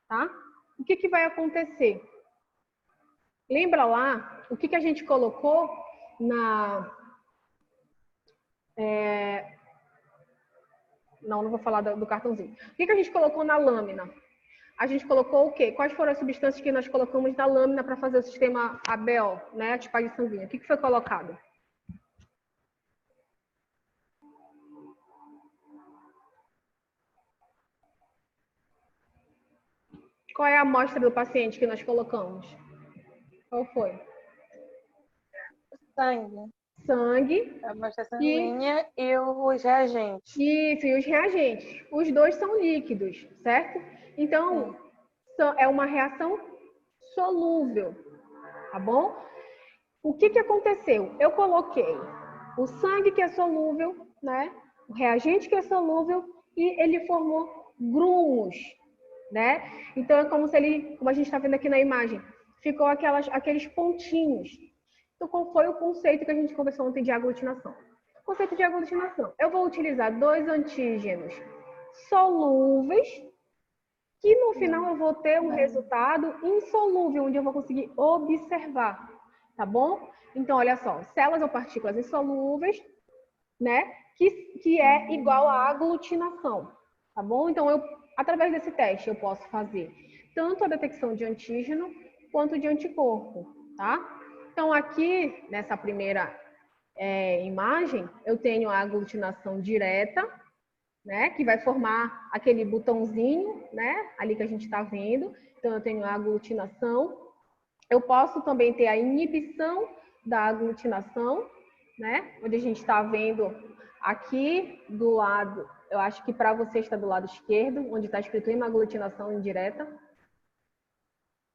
tá? O que vai acontecer? Lembra lá o que a gente colocou não vou falar do cartãozinho. O que a gente colocou na lâmina? A gente colocou o quê? Quais foram as substâncias que nós colocamos na lâmina para fazer o sistema ABO, né? A tipagem sanguínea. O que foi colocado? Qual é a amostra do paciente que nós colocamos? Qual foi? Sangue. Sangue. A amostra sanguínea e os reagentes. Isso, e os reagentes. Os dois são líquidos, certo? Então, é uma reação solúvel, tá bom? O que aconteceu? Eu coloquei o sangue que é solúvel, né? O reagente que é solúvel e ele formou grumos, né? Então, é como se como a gente está vendo aqui na imagem, ficou aqueles pontinhos. Então, qual foi o conceito que a gente conversou ontem de aglutinação? Conceito de aglutinação. Eu vou utilizar 2 antígenos solúveis, que no final eu vou ter um resultado insolúvel, onde eu vou conseguir observar, tá bom? Então, olha só, células ou partículas insolúveis, né? Que é igual à aglutinação, tá bom? Então, através desse teste, eu posso fazer tanto a detecção de antígeno quanto de anticorpo, tá? Então, aqui, nessa primeira imagem, eu tenho a aglutinação direta, né? Que vai formar aquele botãozinho, né? Ali que a gente está vendo. Então, eu tenho a aglutinação. Eu posso também ter a inibição da aglutinação, né? Onde a gente está vendo aqui do lado, eu acho que para você está do lado esquerdo, onde está escrito aglutinação indireta,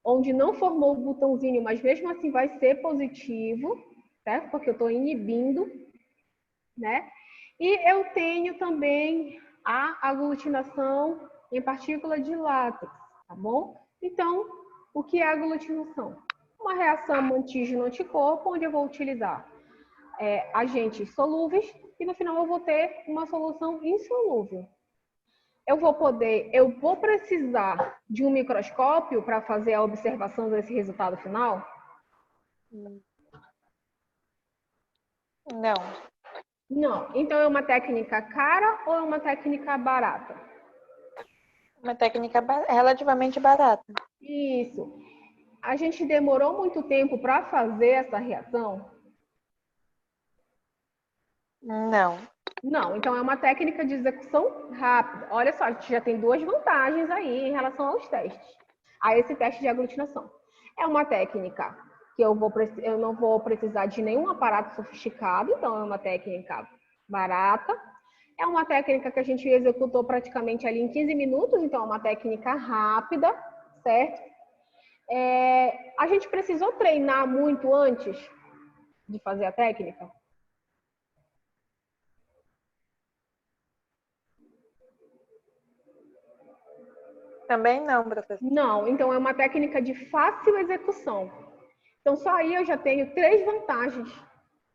onde não formou o botãozinho, mas mesmo assim vai ser positivo, certo? Porque eu estou inibindo, né? E eu tenho também a aglutinação em partícula de látex, tá bom? Então, o que é aglutinação? Uma reação antígeno-anticorpo, onde eu vou utilizar agentes solúveis e no final eu vou ter uma solução insolúvel. Eu vou precisar de um microscópio para fazer a observação desse resultado final? Não. Não. Então é uma técnica cara ou é uma técnica barata? Uma técnica relativamente barata. Isso. A gente demorou muito tempo para fazer essa reação? Não. Não. Então é uma técnica de execução rápida. Olha só, a gente já tem duas vantagens aí em relação aos testes, a esse teste de aglutinação. É uma técnica que eu não vou precisar de nenhum aparato sofisticado, então é uma técnica barata. É uma técnica que a gente executou praticamente ali em 15 minutos, então é uma técnica rápida, certo? A gente precisou treinar muito antes de fazer a técnica? Também não, professor. Não, então é uma técnica de fácil execução. Então só aí eu já tenho 3 vantagens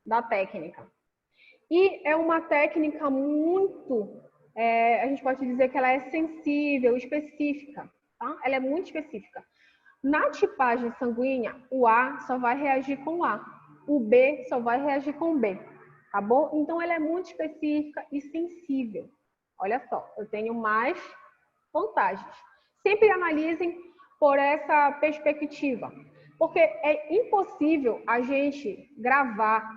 da técnica. E é uma técnica muito, a gente pode dizer que ela é sensível, específica, tá? Ela é muito específica. Na tipagem sanguínea, o A só vai reagir com o A, o B só vai reagir com o B, tá bom? Então ela é muito específica e sensível. Olha só, eu tenho mais vantagens. Sempre analisem por essa perspectiva, porque é impossível a gente gravar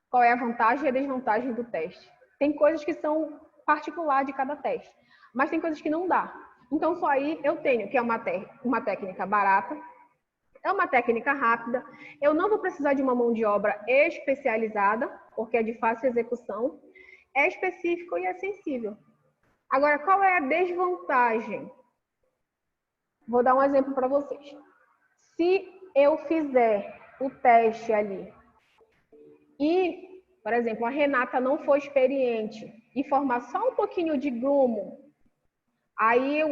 qual é a vantagem e a desvantagem do teste. Tem coisas que são particulares de cada teste, mas tem coisas que não dá. Então, só aí eu tenho que é uma técnica barata, é uma técnica rápida, eu não vou precisar de uma mão de obra especializada, porque é de fácil execução, é específico e é sensível. Agora, qual é a desvantagem? Vou dar um exemplo para vocês. Se eu fizer o teste ali e, por exemplo, a Renata não for experiente e formar só um pouquinho de grumo, aí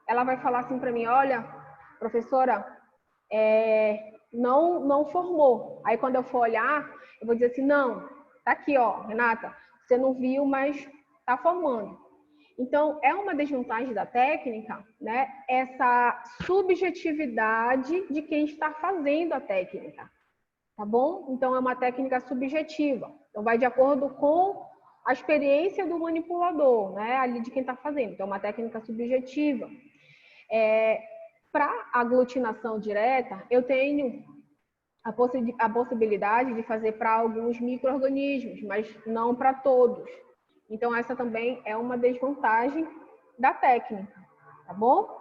ela vai falar assim para mim, olha, professora, não formou. Aí quando eu for olhar, eu vou dizer assim, não, tá aqui, ó, Renata, você não viu, mas tá formando. Então, é uma desvantagem da técnica, né? Essa subjetividade de quem está fazendo a técnica, tá bom? Então, é uma técnica subjetiva. Então, vai de acordo com a experiência do manipulador, né? Ali de quem está fazendo. Então, é uma técnica subjetiva. Para aglutinação direta, eu tenho a possibilidade de fazer para alguns micro-organismos, mas não para todos. Então, essa também é uma desvantagem da técnica, tá bom?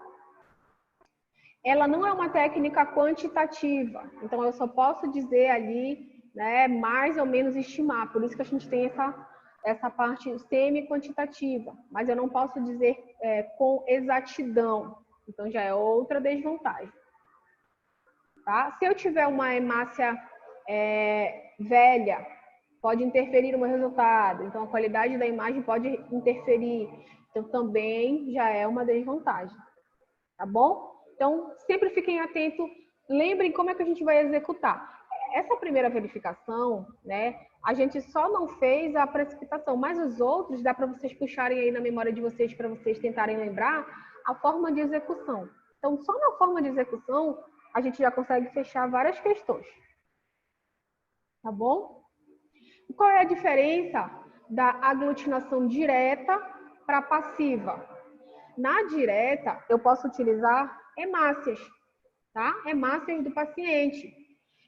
Ela não é uma técnica quantitativa, então eu só posso dizer ali, né, mais ou menos estimar, por isso que a gente tem essa parte semi-quantitativa, mas eu não posso dizer com exatidão, então já é outra desvantagem. Tá? Se eu tiver uma hemácia velha, pode interferir no meu resultado. Então, a qualidade da imagem pode interferir. Então, também já é uma desvantagem. Tá bom? Então, sempre fiquem atentos. Lembrem como é que a gente vai executar. Essa primeira verificação, né, a gente só não fez a precipitação, mas os outros dá para vocês puxarem aí na memória de vocês, para vocês tentarem lembrar a forma de execução. Então, só na forma de execução, a gente já consegue fechar várias questões. Tá bom? Qual é a diferença da aglutinação direta para passiva? Na direta, eu posso utilizar hemácias, tá? Hemácias do paciente,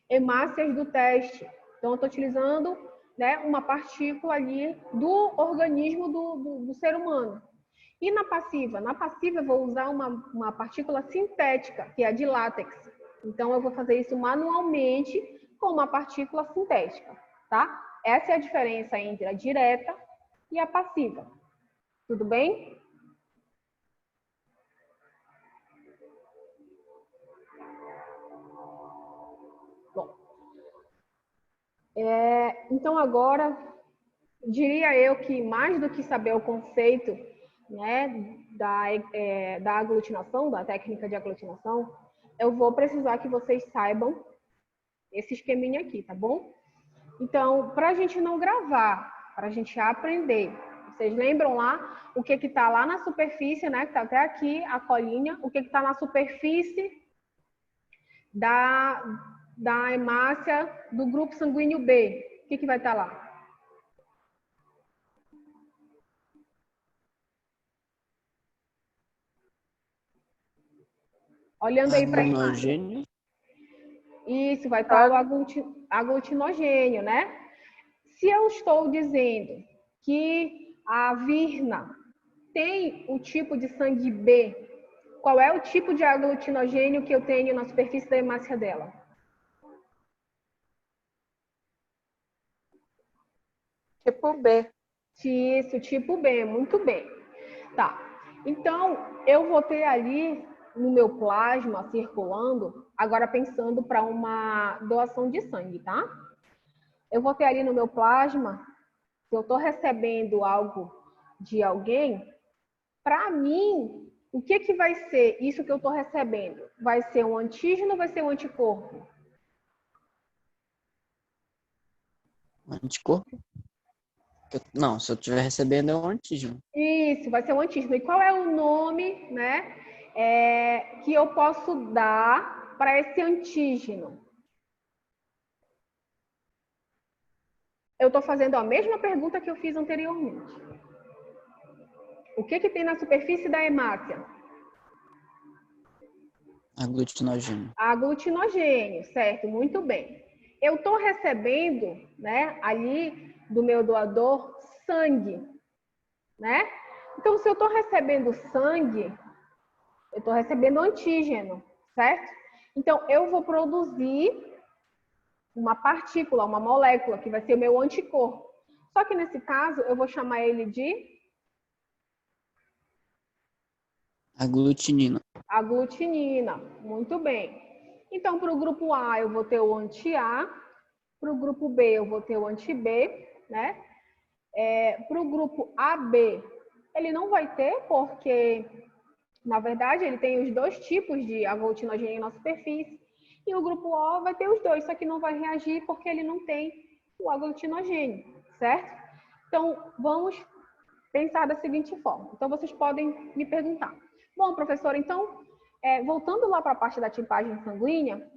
hemácias do teste. Então, eu estou utilizando, né, uma partícula ali do organismo do ser humano. E na passiva? Na passiva, eu vou usar uma partícula sintética, que é de látex. Então, eu vou fazer isso manualmente com uma partícula sintética, tá? Essa é a diferença entre a direta e a passiva. Tudo bem? Bom. Então, agora, diria eu que mais do que saber o conceito, né, da aglutinação, da técnica de aglutinação, eu vou precisar que vocês saibam esse esqueminha aqui, tá bom? Então, para a gente não gravar, para a gente aprender, vocês lembram lá o que está lá na superfície, né? Que está até aqui, a colinha, o que está na superfície da hemácia do grupo sanguíneo B? O que vai estar lá? Olhando aí para a imagem. Aglutinogênio. Isso, vai estar o aglutinogênio, né? Se eu estou dizendo que a Virna tem o tipo de sangue B, qual é o tipo de aglutinogênio que eu tenho na superfície da hemácia dela? Tipo B. Isso, tipo B, muito bem. Tá, então eu vou ter ali no meu plasma circulando, agora pensando para uma doação de sangue, tá? Eu vou ter ali no meu plasma, se eu estou recebendo algo de alguém, para mim, o que vai ser isso que eu estou recebendo? Vai ser um antígeno ou vai ser um anticorpo? Anticorpo? Não, se eu estiver recebendo é um antígeno. Isso, vai ser um antígeno. E qual é o nome, né, que eu posso dar para esse antígeno? Eu estou fazendo a mesma pergunta que eu fiz anteriormente. O que tem na superfície da hemácia? Aglutinogênio. Aglutinogênio, certo? Muito bem. Eu estou recebendo, né, ali do meu doador sangue, né? Então, se eu estou recebendo sangue, eu estou recebendo antígeno, certo? Então, eu vou produzir uma partícula, uma molécula, que vai ser o meu anticorpo. Só que nesse caso, eu vou chamar ele de Aglutinina. aglutinina. Muito bem. Então, para o grupo A, eu vou ter o anti-A. Para o grupo B, eu vou ter o anti-B, né? Para o grupo AB, ele não vai ter, porque, na verdade, ele tem os dois tipos de aglutinogênio na superfície. E o grupo O vai ter os dois, só que não vai reagir porque ele não tem o aglutinogênio, certo? Então, vamos pensar da seguinte forma. Então, vocês podem me perguntar. Bom, professora, então, voltando lá para a parte da tipagem sanguínea,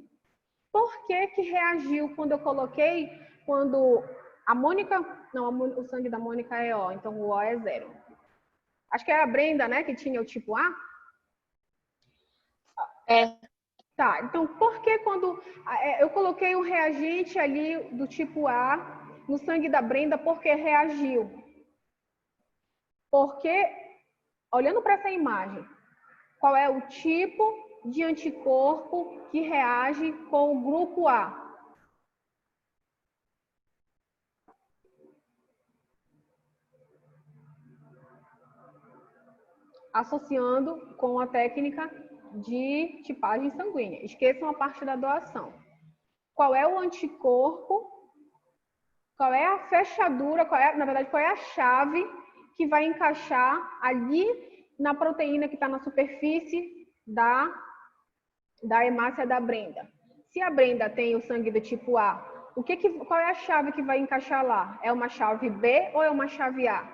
por que reagiu quando eu coloquei, quando a Mônica, não, o sangue da Mônica é O, então o O é 0. Acho que é a Brenda, né, que tinha o tipo A? É. Tá, então por que quando eu coloquei um reagente ali do tipo A no sangue da Brenda, por que reagiu? Porque, olhando para essa imagem, qual é o tipo de anticorpo que reage com o grupo A? Associando com a técnica de tipagem sanguínea. Esqueçam a parte da doação. Qual é o anticorpo? Qual é a fechadura? Na verdade, qual é a chave que vai encaixar ali na proteína que está na superfície da hemácia da Brenda? Se a Brenda tem o sangue do tipo A, qual é a chave que vai encaixar lá? É uma chave B ou é uma chave A?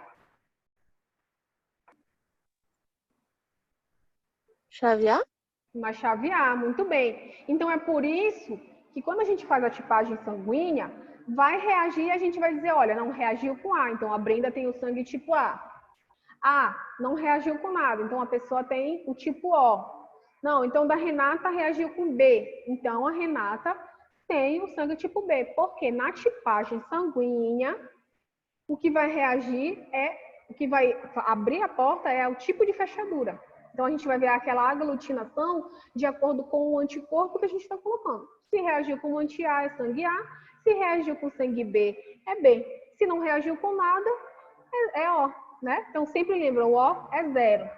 Chave A? Uma chave A, muito bem. Então, é por isso que quando a gente faz a tipagem sanguínea, vai reagir e a gente vai dizer, olha, não reagiu com A, então a Brenda tem o sangue tipo A. A, não reagiu com nada, então a pessoa tem o tipo O. Não, então da Renata reagiu com B, então a Renata tem o sangue tipo B. Porque na tipagem sanguínea, o que vai reagir o que vai abrir a porta é o tipo de fechadura. Então, a gente vai ver aquela aglutinação de acordo com o anticorpo que a gente está colocando. Se reagiu com o anti-A, é sangue A. Se reagiu com sangue B, é B. Se não reagiu com nada, é O, né? Então, sempre lembram, o O é 0.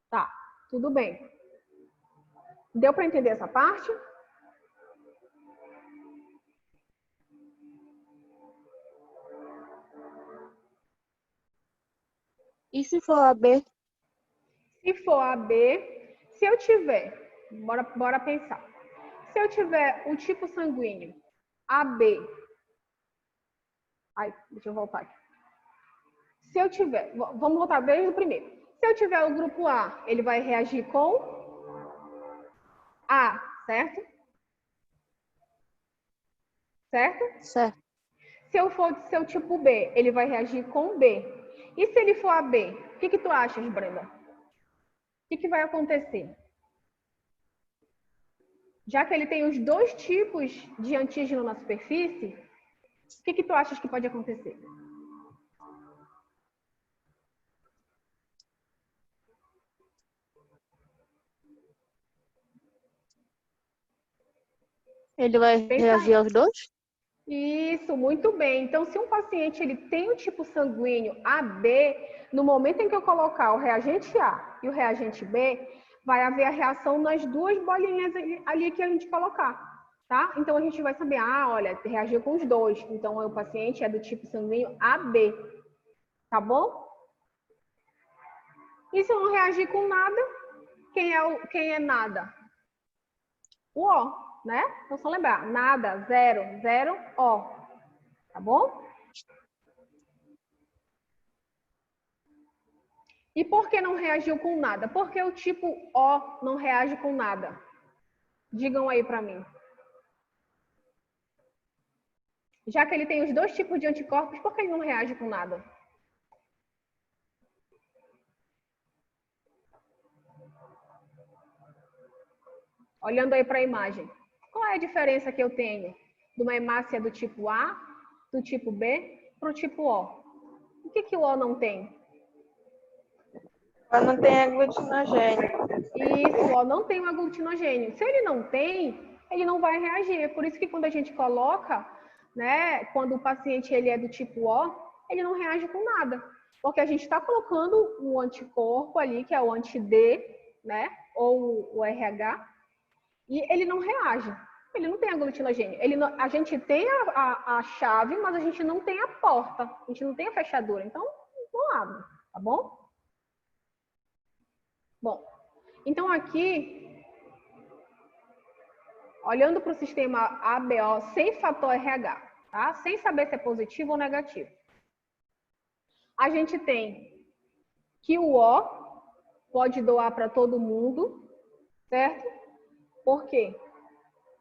Tá, tudo bem. Deu para entender essa parte? E se for a B? Se for AB, se eu tiver, bora pensar. Se eu tiver o tipo sanguíneo AB, deixa eu voltar aqui. Se eu tiver, vamos voltar desde o primeiro. Se eu tiver o grupo A, ele vai reagir com A, certo? Certo? Certo. Se eu for do seu tipo B, ele vai reagir com B. E se ele for AB, o que tu achas, Brenda? O que vai acontecer? Já que ele tem os dois tipos de antígeno na superfície, o que tu achas que pode acontecer? Ele vai reagir aos dois? Isso, muito bem. Então, se um paciente ele tem o tipo sanguíneo AB, no momento em que eu colocar o reagente A e o reagente B, vai haver a reação nas duas bolinhas ali que a gente colocar, tá? Então, a gente vai saber, olha, reagiu com os dois. Então, o paciente é do tipo sanguíneo AB, tá bom? E se eu não reagir com nada, quem é nada? O O. Né? Então, só lembrar, nada, zero, zero, O. Tá bom? E por que não reagiu com nada? Porque o tipo O não reage com nada. Digam aí para mim. Já que ele tem os dois tipos de anticorpos, por que ele não reage com nada? Olhando aí para a imagem. Qual é a diferença que eu tenho de uma hemácia do tipo A, do tipo B, para o tipo O? O que o O não tem? O não tem aglutinogênio. Isso, o O não tem um aglutinogênio. Se ele não tem, ele não vai reagir. É por isso que quando a gente coloca, né, quando o paciente ele é do tipo O, ele não reage com nada. Porque a gente está colocando um anticorpo ali, que é o anti-D, né, ou o RH, e ele não reage. Ele não tem aglutinogênio. A gente tem a chave, mas a gente não tem a porta. A gente não tem a fechadura. Então, não abre, tá bom? Bom, então aqui, olhando para o sistema ABO sem fator RH, tá? Sem saber se é positivo ou negativo. A gente tem que o O pode doar para todo mundo, certo? Por quê?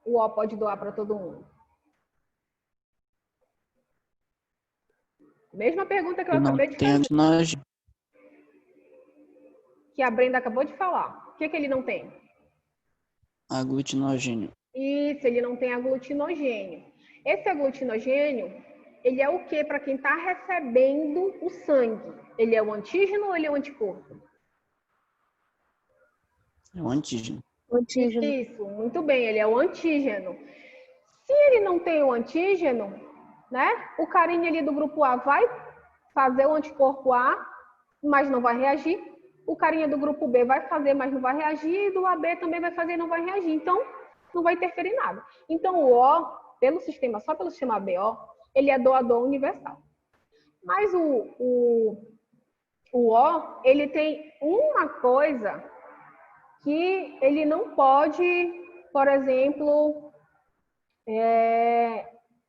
O O pode doar para todo mundo. Mesma pergunta que eu acabei de fazer. Aglutinogênio. Que a Brenda acabou de falar. O que ele não tem? Aglutinogênio. Isso, ele não tem aglutinogênio. Esse aglutinogênio, ele é o que para quem está recebendo o sangue? Ele é o antígeno ou ele é o anticorpo? É um antígeno. Antígeno. Isso, muito bem, ele é o antígeno. Se ele não tem o antígeno, né? O carinha ali do grupo A vai fazer o anticorpo A, mas não vai reagir. O carinha do grupo B vai fazer, mas não vai reagir. E do AB também vai fazer e não vai reagir. Então, não vai interferir em nada. Então, o O, só pelo sistema ABO, ele é doador universal. Mas o O, ele tem uma coisa que ele não pode, por exemplo,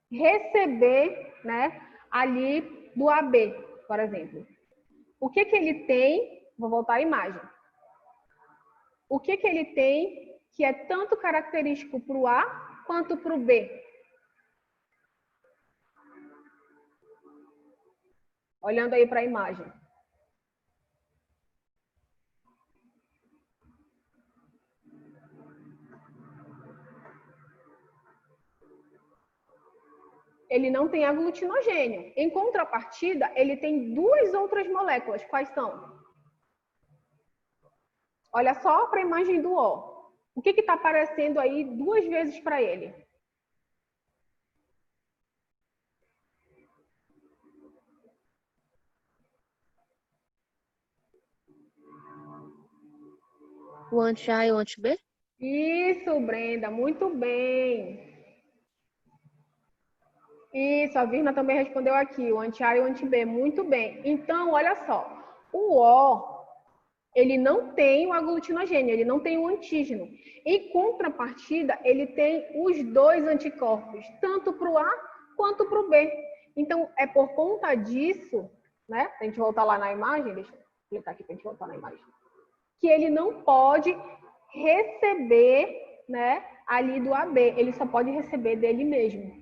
receber, né, ali do AB, por exemplo. O que ele tem? Vou voltar à imagem. O que ele tem que é tanto característico para o A quanto para o B? Olhando aí para a imagem. Ele não tem aglutinogênio. Em contrapartida, ele tem duas outras moléculas. Quais são? Olha só para a imagem do O. O que está aparecendo aí duas vezes para ele? O anti-A e o anti-B? Isso, Brenda, muito bem. Isso, a Virna também respondeu aqui, o anti-A e o anti-B, muito bem. Então, olha só, o O, ele não tem o aglutinogênio, ele não tem o antígeno. Em contrapartida, ele tem os dois anticorpos, tanto para o A quanto para o B. Então, é por conta disso, né? Se a gente voltar lá na imagem, deixa eu clicar aqui para a gente voltar na imagem, que ele não pode receber, né, ali do AB, ele só pode receber dele mesmo.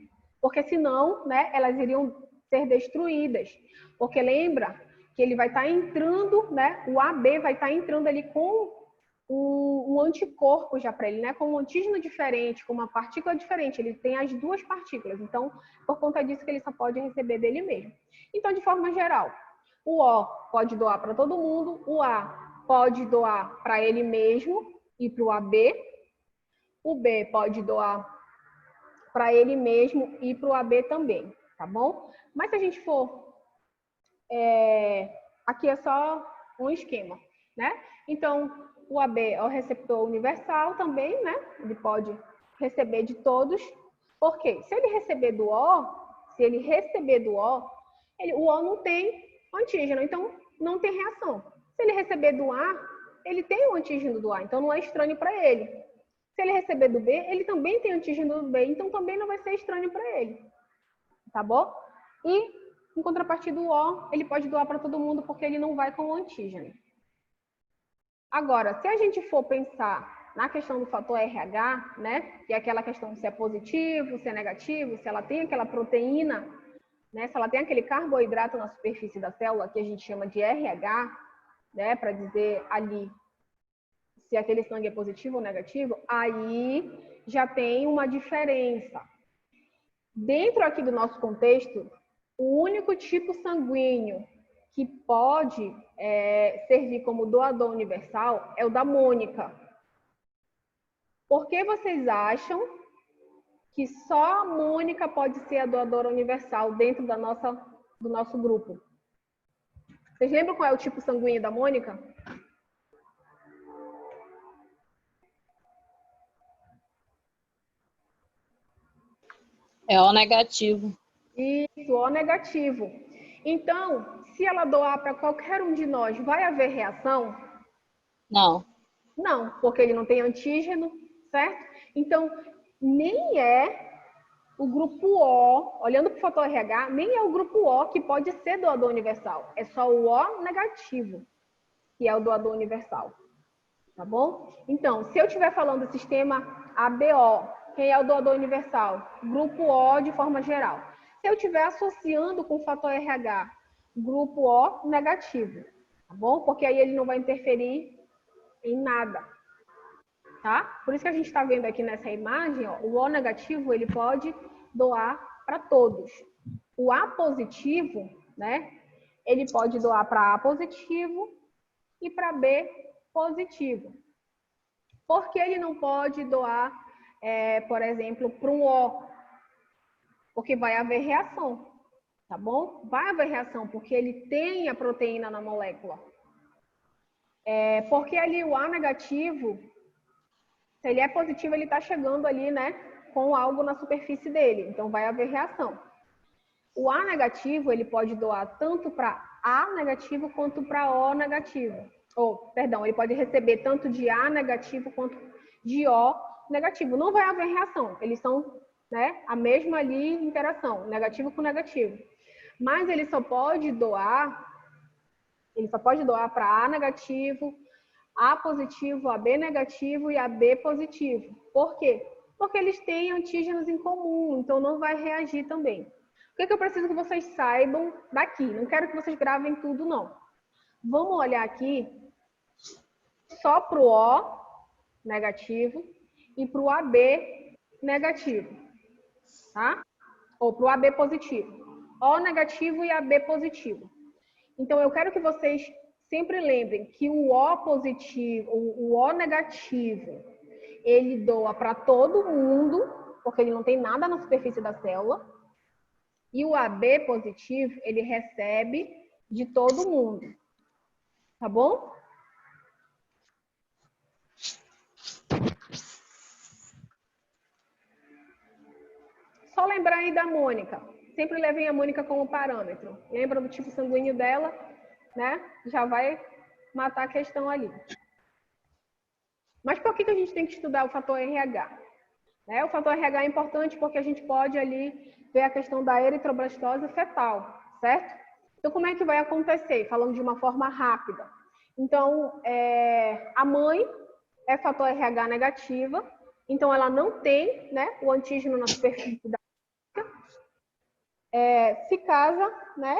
Porque senão, né, elas iriam ser destruídas. Porque lembra que ele vai estar entrando, né, o AB vai estar entrando ali com um anticorpo já para ele, né, com um antígeno diferente, com uma partícula diferente. Ele tem as duas partículas. Então, por conta disso que ele só pode receber dele mesmo. Então, de forma geral, o O pode doar para todo mundo, o A pode doar para ele mesmo e para o AB, o B pode doar para ele mesmo e para o AB também, tá bom? Mas se a gente for... aqui é só um esquema, né? Então, o AB é o receptor universal também, né? Ele pode receber de todos. Por quê? Se ele receber do O, o O não tem antígeno, então não tem reação. Se ele receber do A, ele tem o antígeno do A, então não é estranho para ele. Se ele receber do B, ele também tem antígeno do B, então também não vai ser estranho para ele. Tá bom? E, em contrapartida, o O, ele pode doar para todo mundo porque ele não vai com o antígeno. Agora, se a gente for pensar na questão do fator RH, né, que é aquela questão se é positivo, se é negativo, se ela tem aquela proteína, né, se ela tem aquele carboidrato na superfície da célula, que a gente chama de RH, né, para dizer ali se aquele sangue é positivo ou negativo, aí já tem uma diferença. Dentro aqui do nosso contexto, o único tipo sanguíneo que pode servir como doador universal é o da Mônica. Por que vocês acham que só a Mônica pode ser a doadora universal dentro do nosso grupo? Vocês lembram qual é o tipo sanguíneo da Mônica? É O negativo. Isso, O negativo. Então, se ela doar para qualquer um de nós, vai haver reação? Não. Não, porque ele não tem antígeno, certo? Então, nem é o grupo O, olhando para o fator RH, nem é o grupo O que pode ser doador universal. É só o O negativo que é o doador universal. Tá bom? Então, se eu estiver falando do sistema ABO, quem é o doador universal? Grupo O de forma geral. Se eu estiver associando com o fator RH, grupo O negativo, tá bom? Porque aí ele não vai interferir em nada, tá? Por isso que a gente está vendo aqui nessa imagem, ó, o O negativo, ele pode doar para todos. O A positivo, né? Ele pode doar para A positivo e para B positivo. Por que ele não pode doar, por exemplo, para um O? Porque vai haver reação, tá bom? Vai haver reação, porque ele tem a proteína na molécula. Porque ali o A negativo, se ele é positivo, ele está chegando ali, né, com algo na superfície dele. Então, vai haver reação. O A negativo, ele pode doar tanto para A negativo quanto para O negativo. Ele pode receber tanto de A negativo quanto de O negativo. Não vai haver reação. Eles são, né, a mesma ali interação, negativo com negativo. Mas ele só pode doar para A negativo, A positivo, AB negativo e AB positivo. Por quê? Porque eles têm antígenos em comum, então não vai reagir também. O que eu preciso que vocês saibam daqui? Não quero que vocês gravem tudo, não. Vamos olhar aqui só para o O negativo e para o AB negativo, tá? Ou para o AB positivo. O negativo e AB positivo. Então, eu quero que vocês sempre lembrem que o O positivo, o O negativo, ele doa para todo mundo, porque ele não tem nada na superfície da célula. E o AB positivo, ele recebe de todo mundo. Tá bom? Só lembrar aí da Mônica. Sempre levem a Mônica como parâmetro. Lembra do tipo sanguíneo dela, né? Já vai matar a questão ali. Mas por que a gente tem que estudar o fator RH? O fator RH é importante porque a gente pode ali ver a questão da eritroblastose fetal, certo? Então, como é que vai acontecer? Falando de uma forma rápida. Então, a mãe é fator RH negativa, então ela não tem, né, o antígeno na superfície da se casa, né,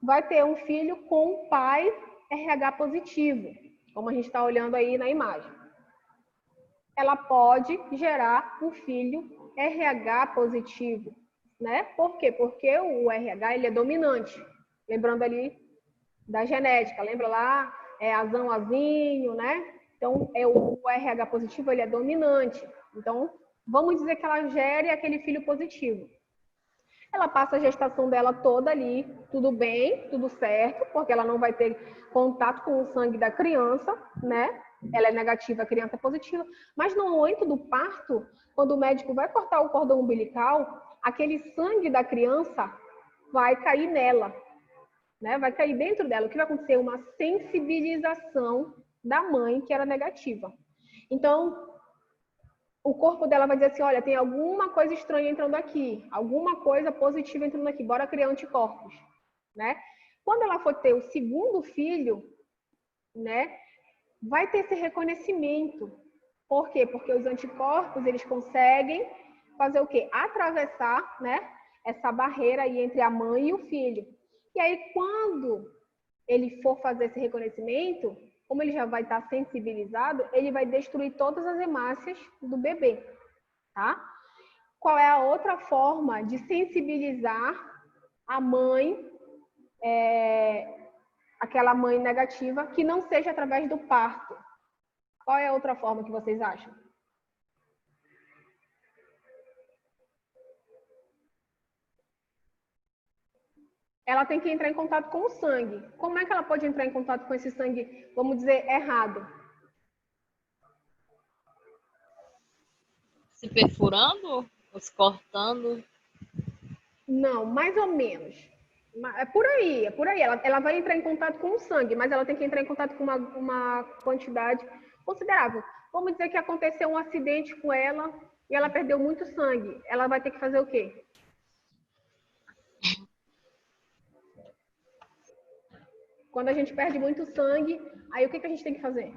vai ter um filho com um pai RH positivo, como a gente está olhando aí na imagem. Ela pode gerar um filho RH positivo, né? Por quê? Porque o RH ele é dominante. Lembrando ali da genética, lembra lá? Azão, azinho, né? Então, o RH positivo ele é dominante. Então, vamos dizer que ela gere aquele filho positivo. Ela passa a gestação dela toda ali, tudo bem, tudo certo, porque ela não vai ter contato com o sangue da criança, né? Ela é negativa, a criança é positiva. Mas no momento do parto, quando o médico vai cortar o cordão umbilical, aquele sangue da criança vai cair nela, né? Vai cair dentro dela. O que vai acontecer? Uma sensibilização da mãe que era negativa. Então, o corpo dela vai dizer assim, olha, tem alguma coisa estranha entrando aqui, alguma coisa positiva entrando aqui, bora criar anticorpos, né? Quando ela for ter o segundo filho, né, vai ter esse reconhecimento. Por quê? Porque os anticorpos, eles conseguem fazer o quê? Atravessar, né, essa barreira aí entre a mãe e o filho. E aí, quando ele for fazer esse reconhecimento, como ele já vai estar sensibilizado, ele vai destruir todas as hemácias do bebê, tá? Qual é a outra forma de sensibilizar a mãe, aquela mãe negativa, que não seja através do parto? Qual é a outra forma que vocês acham? Ela tem que entrar em contato com o sangue. Como é que ela pode entrar em contato com esse sangue, vamos dizer, errado? Se perfurando? Ou se cortando? Não, mais ou menos. É por aí, é por aí. Ela vai entrar em contato com o sangue, mas ela tem que entrar em contato com uma quantidade considerável. Vamos dizer que aconteceu um acidente com ela e ela perdeu muito sangue. Ela vai ter que fazer o quê? Quando a gente perde muito sangue, aí o que a gente tem que fazer?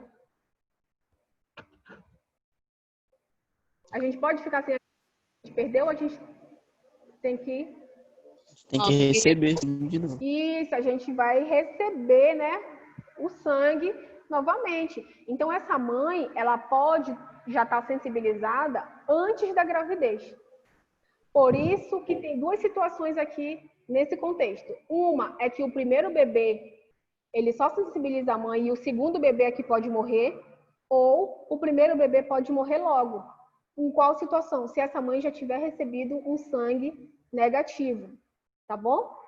A gente pode ficar assim, a gente perdeu, a gente tem que... Tem que receber de novo. Isso, a gente vai receber, né, o sangue novamente. Então, essa mãe, ela pode já estar sensibilizada antes da gravidez. Por isso que tem duas situações aqui nesse contexto. Uma é que o primeiro bebê, ele só sensibiliza a mãe e o segundo bebê é que pode morrer, ou o primeiro bebê pode morrer logo. Em qual situação? Se essa mãe já tiver recebido um sangue negativo, tá bom?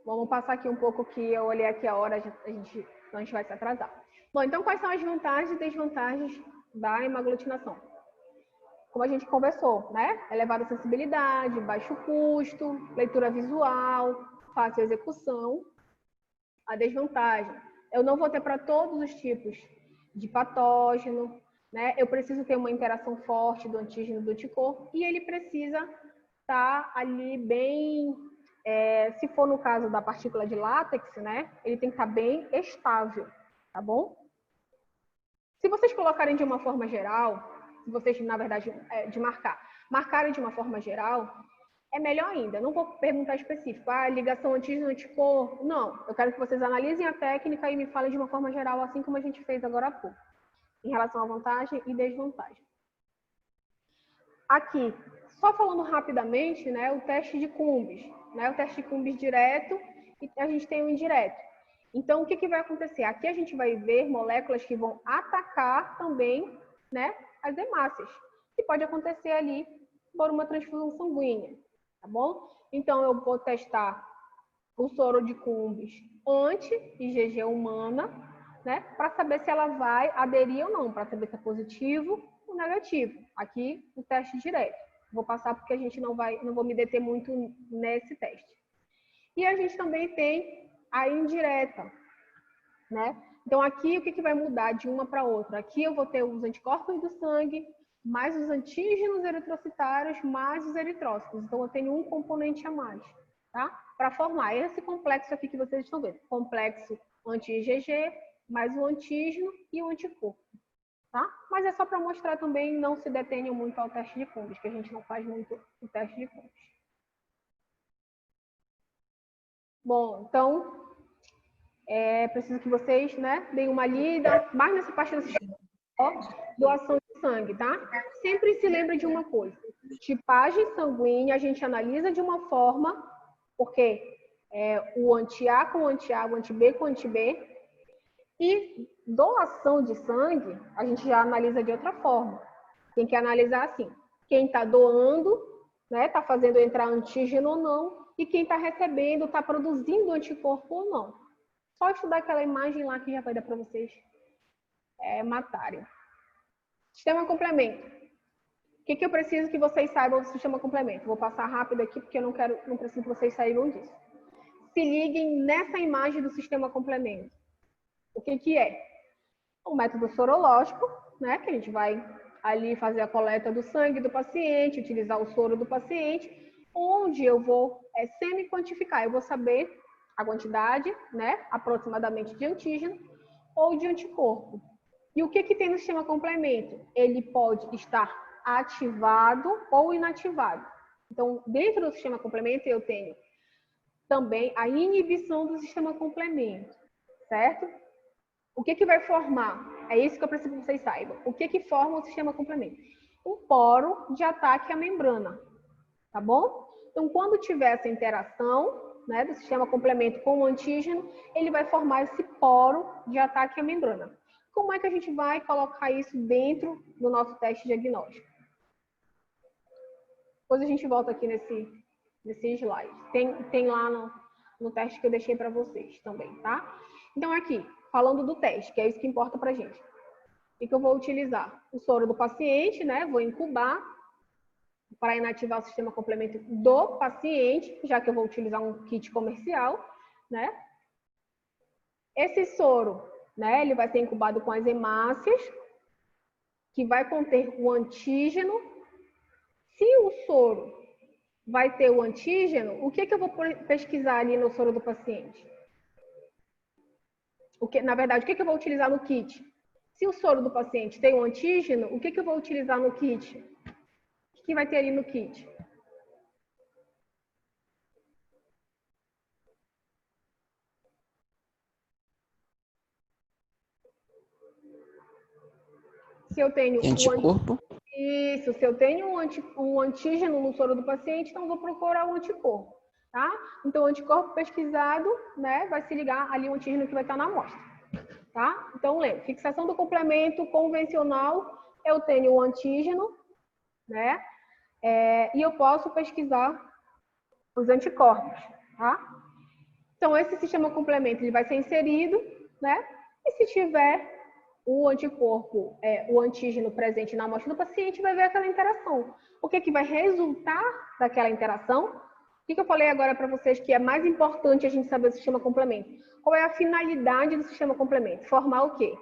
Vamos passar aqui um pouco que eu olhei aqui a hora, a gente vai se atrasar. Bom, então quais são as vantagens e desvantagens da hemaglutinação? Como a gente conversou, né? Elevada sensibilidade, baixo custo, leitura visual, fácil execução. A desvantagem, eu não vou ter para todos os tipos de patógeno, né? Eu preciso ter uma interação forte do antígeno do anticorpo e ele precisa estar ali bem, se for no caso da partícula de látex, né? Ele tem que estar bem estável, tá bom? Se vocês colocarem de uma forma geral, se vocês, na verdade, marcarem de uma forma geral, é melhor ainda. Não vou perguntar específico, ligação antígeno-anticorpo. Não, eu quero que vocês analisem a técnica e me falem de uma forma geral, assim como a gente fez agora há pouco, em relação à vantagem e desvantagem. Aqui, só falando rapidamente, né, o teste de Cumbis, né, o teste de Cumbis direto e a gente tem o indireto. Então, o que vai acontecer? Aqui a gente vai ver moléculas que vão atacar também, né, as hemácias, que pode acontecer ali por uma transfusão sanguínea, tá bom? Então, eu vou testar o soro de Cumbis anti-IgG humana, né, para saber se ela vai aderir ou não, para saber se é positivo ou negativo. Aqui, o teste direto. Vou passar porque a gente não vou me deter muito nesse teste. E a gente também tem a indireta, né? Então, aqui, o que vai mudar de uma para outra? Aqui eu vou ter os anticorpos do sangue, mais os antígenos eritrocitários, mais os eritrócitos. Então, eu tenho um componente a mais, tá? Para formar esse complexo aqui que vocês estão vendo. Complexo anti-IgG, mais o antígeno e o anticorpo, tá? Mas é só para mostrar também, não se detenham muito ao teste de Cumbres, que a gente não faz muito o teste de Cumbres. Bom, então, preciso que vocês, né, deem uma lida, mais nessa parte do sistema, doação de sangue, tá? Sempre se lembre de uma coisa, tipagem sanguínea a gente analisa de uma forma, porque o anti-A com o anti-A, o anti-B com o anti-B, e doação de sangue a gente já analisa de outra forma. Tem que analisar assim, quem está doando, né, está fazendo entrar antígeno ou não, e quem está recebendo está produzindo anticorpo ou não. Só estudar aquela imagem lá que já vai dar para vocês matarem. Sistema complemento. O que eu preciso que vocês saibam do sistema complemento? Vou passar rápido aqui porque eu não preciso que vocês saibam disso. Se liguem nessa imagem do sistema complemento. O que é? O método sorológico, né? Que a gente vai ali fazer a coleta do sangue do paciente, utilizar o soro do paciente, onde eu vou semi-quantificar. Eu vou saber a quantidade, né, aproximadamente de antígeno ou de anticorpo. E o que tem no sistema complemento? Ele pode estar ativado ou inativado. Então, dentro do sistema complemento, eu tenho também a inibição do sistema complemento, certo? O que vai formar? É isso que eu preciso que vocês saibam. O que forma o sistema complemento? Um poro de ataque à membrana, tá bom? Então, quando tiver essa interação, né, do sistema complemento com o antígeno, ele vai formar esse poro de ataque à membrana. Como é que a gente vai colocar isso dentro do nosso teste diagnóstico? Depois a gente volta aqui nesse slide. Tem lá no teste que eu deixei para vocês também, tá? Então, aqui, falando do teste, que é isso que importa pra gente. O que eu vou utilizar? O soro do paciente, né? Vou incubar para inativar o sistema complemento do paciente, já que eu vou utilizar um kit comercial, né? Esse soro, né, ele vai ser incubado com as hemácias, que vai conter o antígeno. Se o soro vai ter o antígeno, o que eu vou pesquisar ali no soro do paciente? Na verdade, o que eu vou utilizar no kit? Se o soro do paciente tem um antígeno, o que eu vou utilizar no kit? O que vai ter ali no kit? Se eu tenho anticorpo? Isso, se eu tenho um antígeno no soro do paciente, então eu vou procurar o anticorpo, tá? Então, o anticorpo pesquisado, né, vai se ligar ali o antígeno que vai estar na amostra, tá? Então, lembra, fixação do complemento convencional, eu tenho o antígeno, né? E eu posso pesquisar os anticorpos, tá? Então, esse sistema complemento ele vai ser inserido, né? E se tiver o anticorpo, o antígeno presente na amostra do paciente, vai ver aquela interação. O que vai resultar daquela interação? O que eu falei agora para vocês que é mais importante a gente saber do sistema complemento? Qual é a finalidade do sistema complemento? Formar o quê?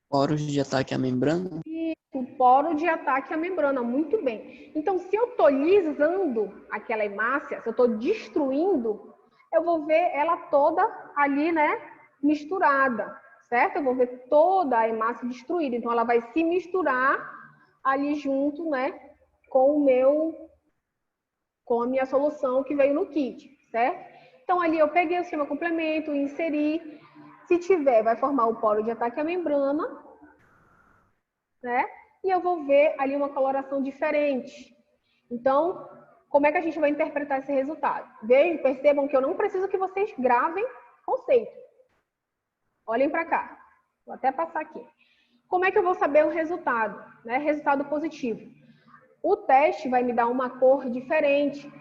Poros de ataque à membrana? O poro de ataque à membrana, muito bem. Então, se eu estou lisando aquela hemácia, se eu estou destruindo, eu vou ver ela toda ali, né, misturada, certo? Eu vou ver toda a hemácia destruída. Então, ela vai se misturar ali junto, né, com a minha solução que veio no kit, certo? Então, ali eu peguei o sistema complemento, inseri. Se tiver, vai formar o poro de ataque à membrana, né? E eu vou ver ali uma coloração diferente. Então, como é que a gente vai interpretar esse resultado? Vejam, percebam que eu não preciso que vocês gravem conceito. Olhem para cá. Vou até passar aqui. Como é que eu vou saber o resultado? Né? Resultado positivo. O teste vai me dar uma cor diferente.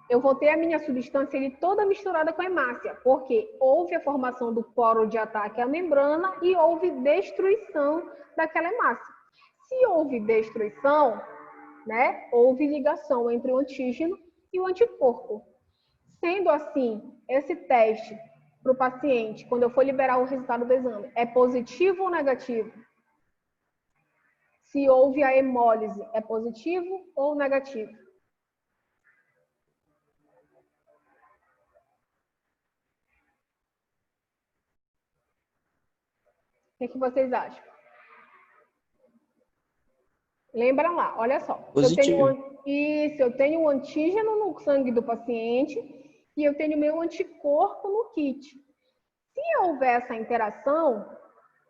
Eu vou ter a minha substância ali toda misturada com a hemácia, porque houve a formação do poro de ataque à membrana e houve destruição daquela hemácia. Se houve destruição, né? Houve ligação entre o antígeno e o anticorpo. Sendo assim, esse teste para o paciente, quando eu for liberar o resultado do exame, é positivo ou negativo? Se houve a hemólise, é positivo ou negativo? O que vocês acham? Lembra lá, olha só. Positivo. Eu tenho um antígeno no sangue do paciente e eu tenho meu anticorpo no kit. Se houver essa interação,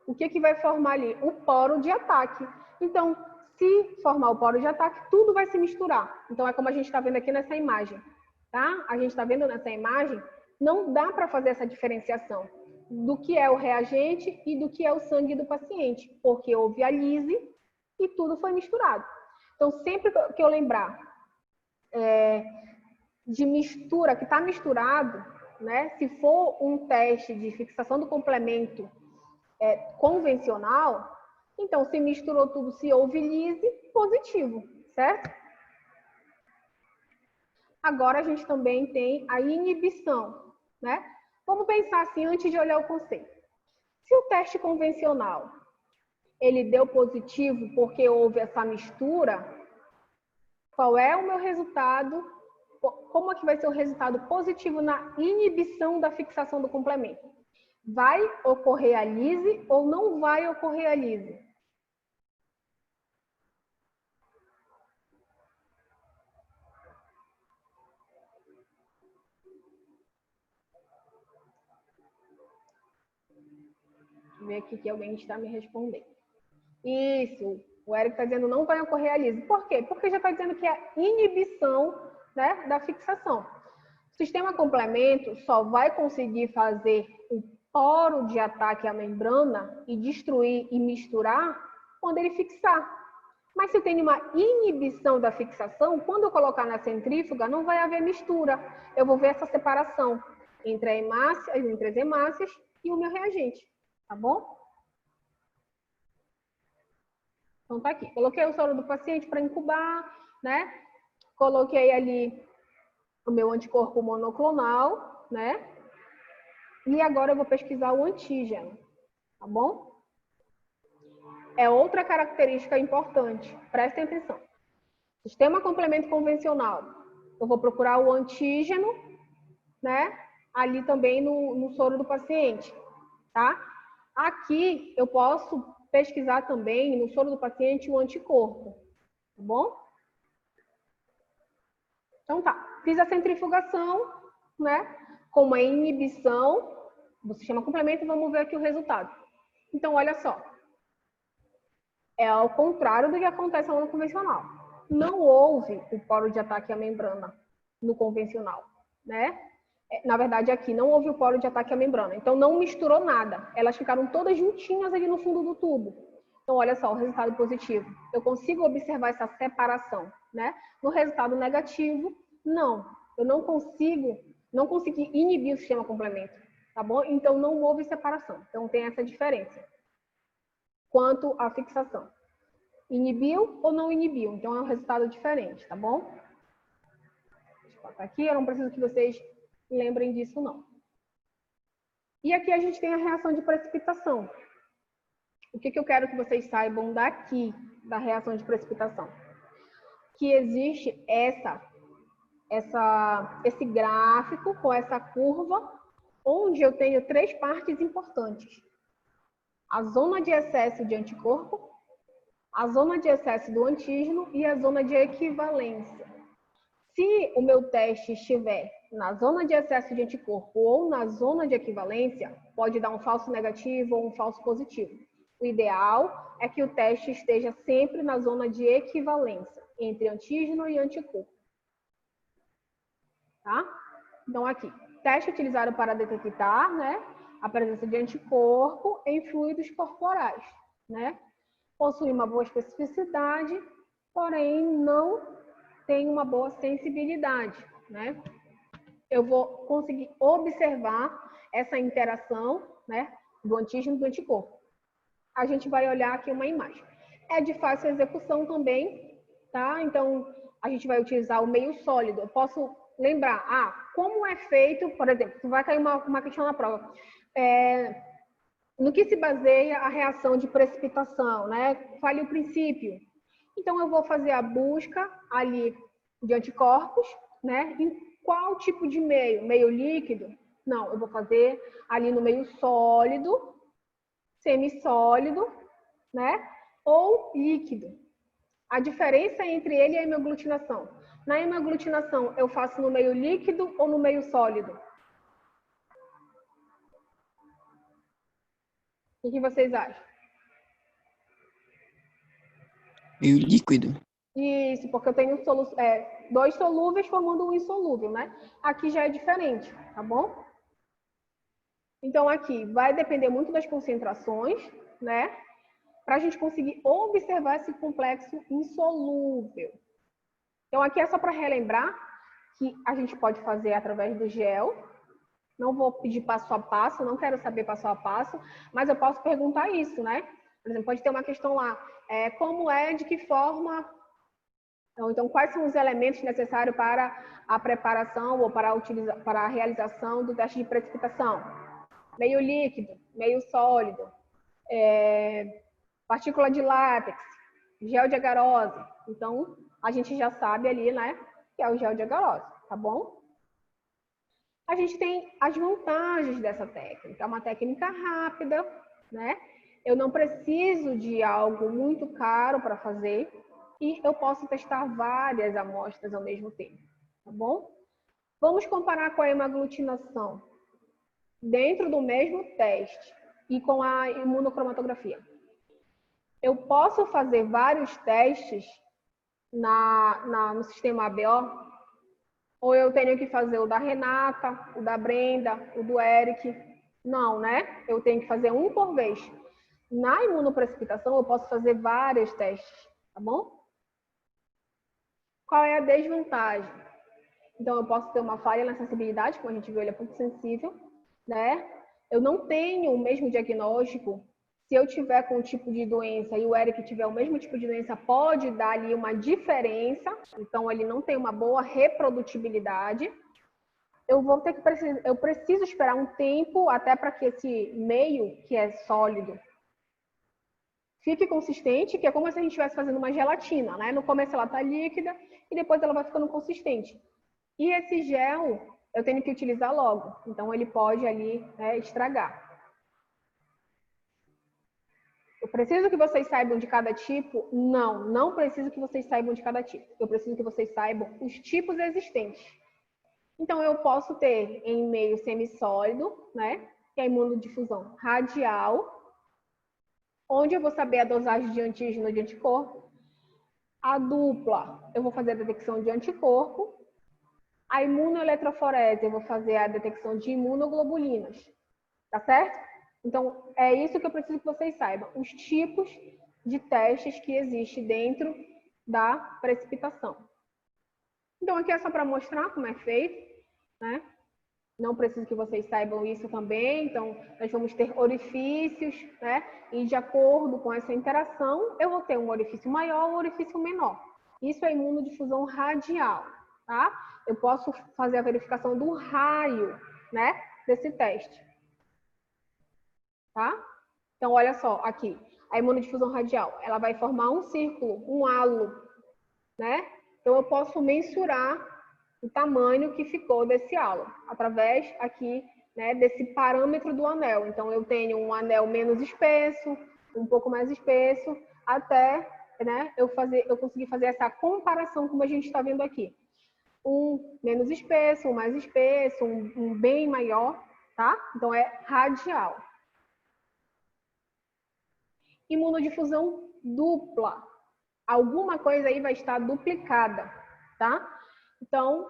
o que vai formar ali? O poro de ataque. Então, se formar o poro de ataque, tudo vai se misturar. Então, é como a gente está vendo aqui nessa imagem, tá? A gente está vendo nessa imagem, não dá para fazer essa diferenciação do que é o reagente e do que é o sangue do paciente, porque houve a lise e tudo foi misturado. Então, sempre que eu lembrar de mistura, que está misturado, né? Se for um teste de fixação do complemento convencional, então, se misturou tudo, se houve lise, positivo, certo? Agora, a gente também tem a inibição, né? Vamos pensar assim, antes de olhar o conceito. Se o teste convencional, ele deu positivo porque houve essa mistura, qual é o meu resultado? Como é que vai ser o resultado positivo na inibição da fixação do complemento? Vai ocorrer a lise ou não vai ocorrer a lise? Deixa eu ver aqui que alguém está me respondendo. Isso, o Eric está dizendo não vai ocorrer a lise. Por quê? Porque já está dizendo que é a inibição, né, da fixação. O sistema complemento só vai conseguir fazer o poro de ataque à membrana e destruir e misturar quando ele fixar. Mas se tem uma inibição da fixação, quando eu colocar na centrífuga, não vai haver mistura. Eu vou ver essa separação entre as hemácias e o meu reagente, tá bom? Então, tá aqui. Coloquei o soro do paciente para incubar, né? Coloquei ali o meu anticorpo monoclonal, né? E agora eu vou pesquisar o antígeno, tá bom? É outra característica importante. Prestem atenção. Sistema complemento convencional. Eu vou procurar o antígeno, né? Ali também no soro do paciente, tá? Aqui eu posso pesquisar também no soro do paciente o anticorpo, tá bom? Então tá, fiz a centrifugação, né? Com uma inibição do sistema complemento, vamos ver aqui o resultado. Então, olha só. É ao contrário do que acontece no convencional. Não houve o poro de ataque à membrana no convencional, né? Na verdade, aqui não houve o poro de ataque à membrana. Então, não misturou nada. Elas ficaram todas juntinhas ali no fundo do tubo. Então, olha só, o resultado positivo. Eu consigo observar essa separação, né? No resultado negativo, não. Eu não consegui inibir o sistema complemento, tá bom? Então, não houve separação. Então, tem essa diferença. Quanto à fixação. Inibiu ou não inibiu? Então, é um resultado diferente, tá bom? Deixa eu botar aqui, eu não preciso que vocês lembrem disso, não. E aqui a gente tem a reação de precipitação. O que eu quero que vocês saibam daqui, da reação de precipitação? Que existe esse gráfico com essa curva, onde eu tenho três partes importantes. A zona de excesso de anticorpo, a zona de excesso do antígeno e a zona de equivalência. Se o meu teste estiver na zona de excesso de anticorpo ou na zona de equivalência, pode dar um falso negativo ou um falso positivo. O ideal é que o teste esteja sempre na zona de equivalência, entre antígeno e anticorpo. Tá? Então, aqui, teste utilizado para detectar, né, a presença de anticorpo em fluidos corporais, né? Possui uma boa especificidade, porém não tem uma boa sensibilidade, né? Eu vou conseguir observar essa interação, né, do antígeno e do anticorpo. A gente vai olhar aqui uma imagem. É de fácil execução também, tá? Então, a gente vai utilizar o meio sólido. Eu posso lembrar, como é feito, por exemplo, vai cair uma questão na prova. No que se baseia a reação de precipitação, né? Fale o princípio. Então, eu vou fazer a busca ali de anticorpos, né? Em qual tipo de meio? Meio líquido? Não, eu vou fazer ali no meio sólido, semissólido, né? Ou líquido. A diferença entre ele e a hemaglutinação. Na hemaglutinação, eu faço no meio líquido ou no meio sólido? O que vocês acham? Meio líquido. Isso, porque eu tenho dois solúveis formando um insolúvel, né? Aqui já é diferente, tá bom? Então, aqui vai depender muito das concentrações, né? Para a gente conseguir observar esse complexo insolúvel. Então, aqui é só para relembrar que a gente pode fazer através do gel. Não vou pedir passo a passo, não quero saber passo a passo, mas eu posso perguntar isso, né? Por exemplo, pode ter uma questão lá, como é, de que forma... Então, quais são os elementos necessários para a preparação ou para a realização do teste de precipitação? Meio líquido, meio sólido, partícula de látex, gel de agarose. Então, a gente já sabe ali, né, que é o gel de agarose, tá bom? A gente tem as vantagens dessa técnica. É uma técnica rápida, né? Eu não preciso de algo muito caro para fazer e eu posso testar várias amostras ao mesmo tempo, tá bom? Vamos comparar com a hemaglutinação dentro do mesmo teste e com a imunocromatografia. Eu posso fazer vários testes no sistema ABO, ou eu tenho que fazer o da Renata, o da Brenda, o do Eric? Não, né? Eu tenho que fazer um por vez. Na imunoprecipitação, eu posso fazer vários testes, tá bom? Qual é a desvantagem? Então, eu posso ter uma falha na sensibilidade, como a gente viu, ele é muito sensível, né? Eu não tenho o mesmo diagnóstico. Se eu tiver com um tipo de doença e o Eric tiver o mesmo tipo de doença, pode dar ali uma diferença. Então, ele não tem uma boa reprodutibilidade. Eu preciso esperar um tempo até para que esse meio, que é sólido, fique consistente, que é como se a gente estivesse fazendo uma gelatina, né? No começo ela está líquida e depois ela vai ficando consistente. E esse gel eu tenho que utilizar logo, então ele pode ali, né, estragar. Eu preciso que vocês saibam de cada tipo? Não, não preciso que vocês saibam de cada tipo. Eu preciso que vocês saibam os tipos existentes. Então, eu posso ter em meio semissólido, né, que é a imunodifusão radial, onde eu vou saber a dosagem de antígeno e de anticorpo. A dupla, eu vou fazer a detecção de anticorpo. A imunoeletroforese, eu vou fazer a detecção de imunoglobulinas. Tá certo? Então, é isso que eu preciso que vocês saibam. Os tipos de testes que existem dentro da precipitação. Então, aqui é só para mostrar como é feito, né? Não preciso que vocês saibam isso também. Então, nós vamos ter orifícios, né? E de acordo com essa interação, eu vou ter um orifício maior ou um orifício menor. Isso é imunodifusão radial, tá? Eu posso fazer a verificação do raio, né? Desse teste. Tá? Então, olha só, aqui, a imunodifusão radial, ela vai formar um círculo, um halo, né? Então, eu posso mensurar o tamanho que ficou desse halo, através aqui, né, desse parâmetro do anel. Então, eu tenho um anel menos espesso, um pouco mais espesso, até, né, eu conseguir fazer essa comparação, como a gente está vendo aqui. Um menos espesso, um mais espesso, um bem maior, tá? Então, é radial. Imunodifusão dupla. Alguma coisa aí vai estar duplicada, tá? Então,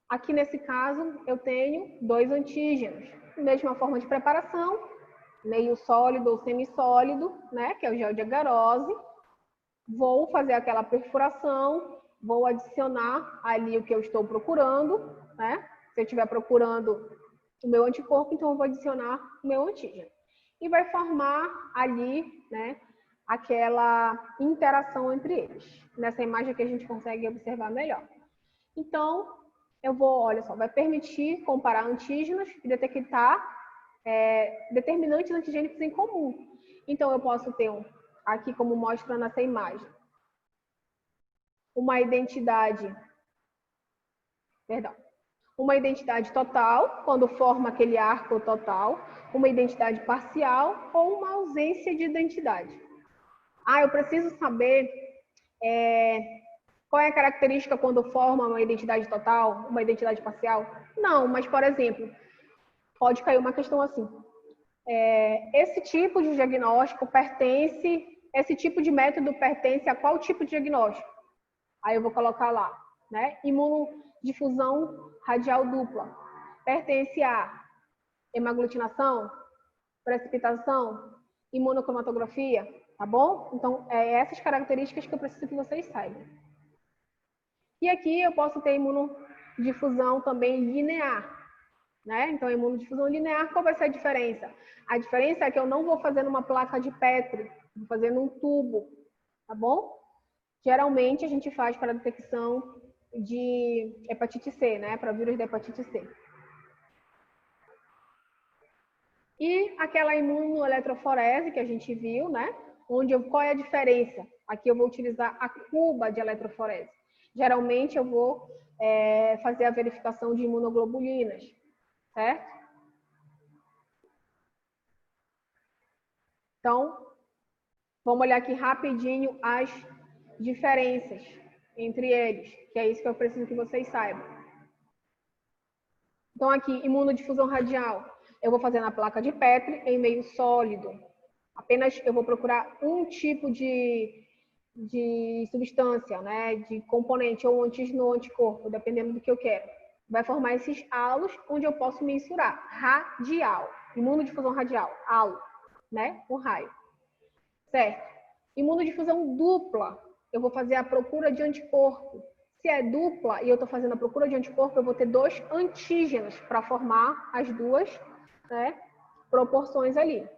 aqui nesse caso, eu tenho 2 antígenos. Mesma forma de preparação, meio sólido ou semissólido, né? Que é o gel de agarose. Vou fazer aquela perfuração, vou adicionar ali o que eu estou procurando, né? Se eu estiver procurando o meu anticorpo, então eu vou adicionar o meu antígeno. E vai formar ali, né, aquela interação entre eles. Nessa imagem aqui a gente consegue observar melhor. Então, eu vou, olha só, vai permitir comparar antígenos e detectar determinantes antigênicos em comum. Então, eu posso ter, aqui como mostra nessa imagem, uma identidade total, quando forma aquele arco total, uma identidade parcial ou uma ausência de identidade. Eu preciso saber qual é a característica quando forma uma identidade total, uma identidade parcial? Não, mas, por exemplo, pode cair uma questão assim. Esse tipo de diagnóstico esse tipo de método pertence a qual tipo de diagnóstico? Aí eu vou colocar lá, né? Imunodifusão radial dupla. Pertence a hemaglutinação, precipitação, imunocromatografia, tá bom? Então, essas características que eu preciso que vocês saibam. E aqui eu posso ter imunodifusão também linear, né? Então, imunodifusão linear, qual vai ser a diferença? A diferença é que eu não vou fazer numa placa de Petri, vou fazer num tubo, tá bom? Geralmente, a gente faz para detecção de hepatite C, né? Para vírus da hepatite C. E aquela imunoeletroforese que a gente viu, né? Qual é a diferença? Aqui eu vou utilizar a cuba de eletroforese. Geralmente, eu vou fazer a verificação de imunoglobulinas, certo? Então, vamos olhar aqui rapidinho as diferenças entre eles, que é isso que eu preciso que vocês saibam. Então, aqui, imunodifusão radial. Eu vou fazer na placa de Petri em meio sólido. Apenas eu vou procurar um tipo de substância, né, de componente, ou antígeno ou anticorpo, dependendo do que eu quero. Vai formar esses halos onde eu posso mensurar. Radial, imunodifusão radial, halo, né, um raio. Certo? Imunodifusão dupla, eu vou fazer a procura de anticorpo. Se é dupla e eu estou fazendo a procura de anticorpo, eu vou ter 2 antígenos para formar as duas, né, proporções ali.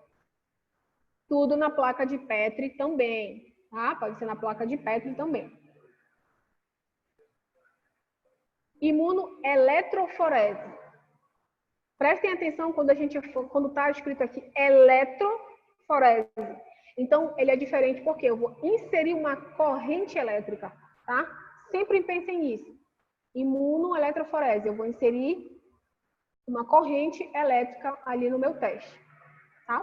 Tudo na placa de Petri também, tá? Pode ser na placa de Petri também. Imunoeletroforese. Prestem atenção quando está escrito aqui eletroforese. Então, ele é diferente porque eu vou inserir uma corrente elétrica, tá? Sempre pensem nisso. Imunoeletroforese, eu vou inserir uma corrente elétrica ali no meu teste, tá?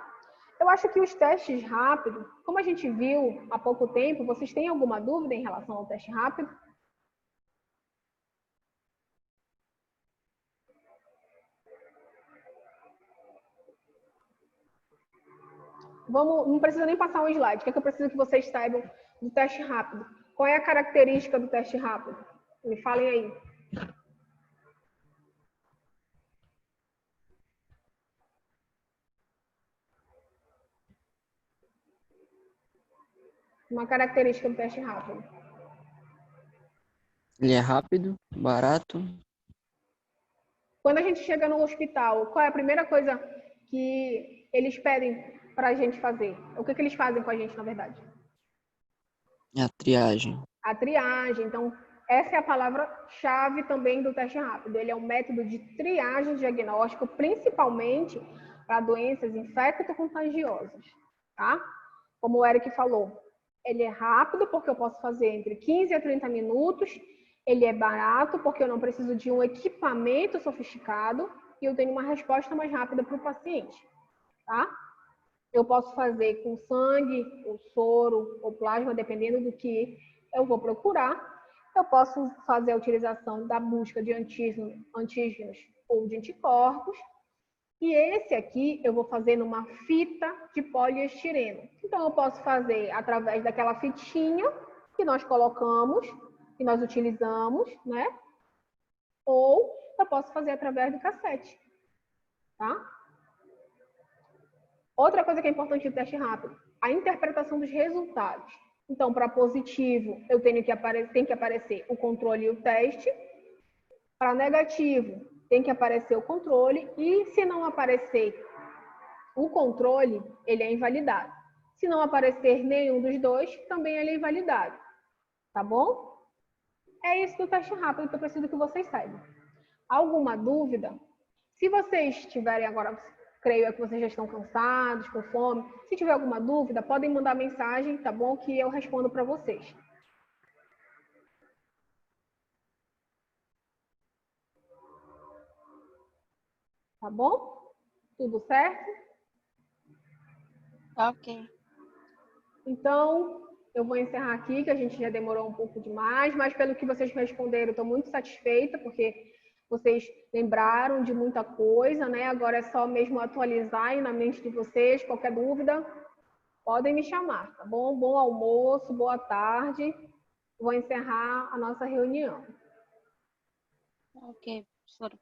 Eu acho que os testes rápidos, como a gente viu há pouco tempo, vocês têm alguma dúvida em relação ao teste rápido? Não precisa nem passar um slide. O que é que eu preciso que vocês saibam do teste rápido? Qual é a característica do teste rápido? Me falem aí. Uma característica do teste rápido. Ele é rápido, barato. Quando a gente chega no hospital, qual é a primeira coisa que eles pedem para a gente fazer? O que eles fazem com a gente, na verdade? A triagem. A triagem. Então, essa é a palavra-chave também do teste rápido. Ele é um método de triagem diagnóstico, principalmente para doenças infecto-contagiosas, tá? Como o Eric falou, ele é rápido porque eu posso fazer entre 15 a 30 minutos. Ele é barato porque eu não preciso de um equipamento sofisticado e eu tenho uma resposta mais rápida para o paciente, tá? Eu posso fazer com sangue, ou soro, ou plasma, dependendo do que eu vou procurar. Eu posso fazer a utilização da busca de antígenos ou de anticorpos. E esse aqui eu vou fazer numa fita de poliestireno. Então, eu posso fazer através daquela fitinha que nós colocamos, que nós utilizamos, né? Ou eu posso fazer através do cassete, tá? Outra coisa que é importante no teste rápido, a interpretação dos resultados. Então, para positivo, eu tem que aparecer o controle e o teste. Para negativo, tem que aparecer o controle. E se não aparecer o controle, ele é invalidado. Se não aparecer nenhum dos dois, também ele é invalidado. Tá bom? É isso do teste rápido que eu preciso que vocês saibam. Alguma dúvida? Se vocês tiverem agora, creio que vocês já estão cansados, com fome. Se tiver alguma dúvida, podem mandar mensagem, tá bom? Que eu respondo para vocês. Tá bom? Tudo certo? Ok. Então, eu vou encerrar aqui, que a gente já demorou um pouco demais, mas pelo que vocês responderam, eu estou muito satisfeita, porque vocês lembraram de muita coisa, né? Agora é só mesmo atualizar aí na mente de vocês. Qualquer dúvida, podem me chamar, tá bom? Bom almoço, boa tarde. Vou encerrar a nossa reunião. Ok, professora.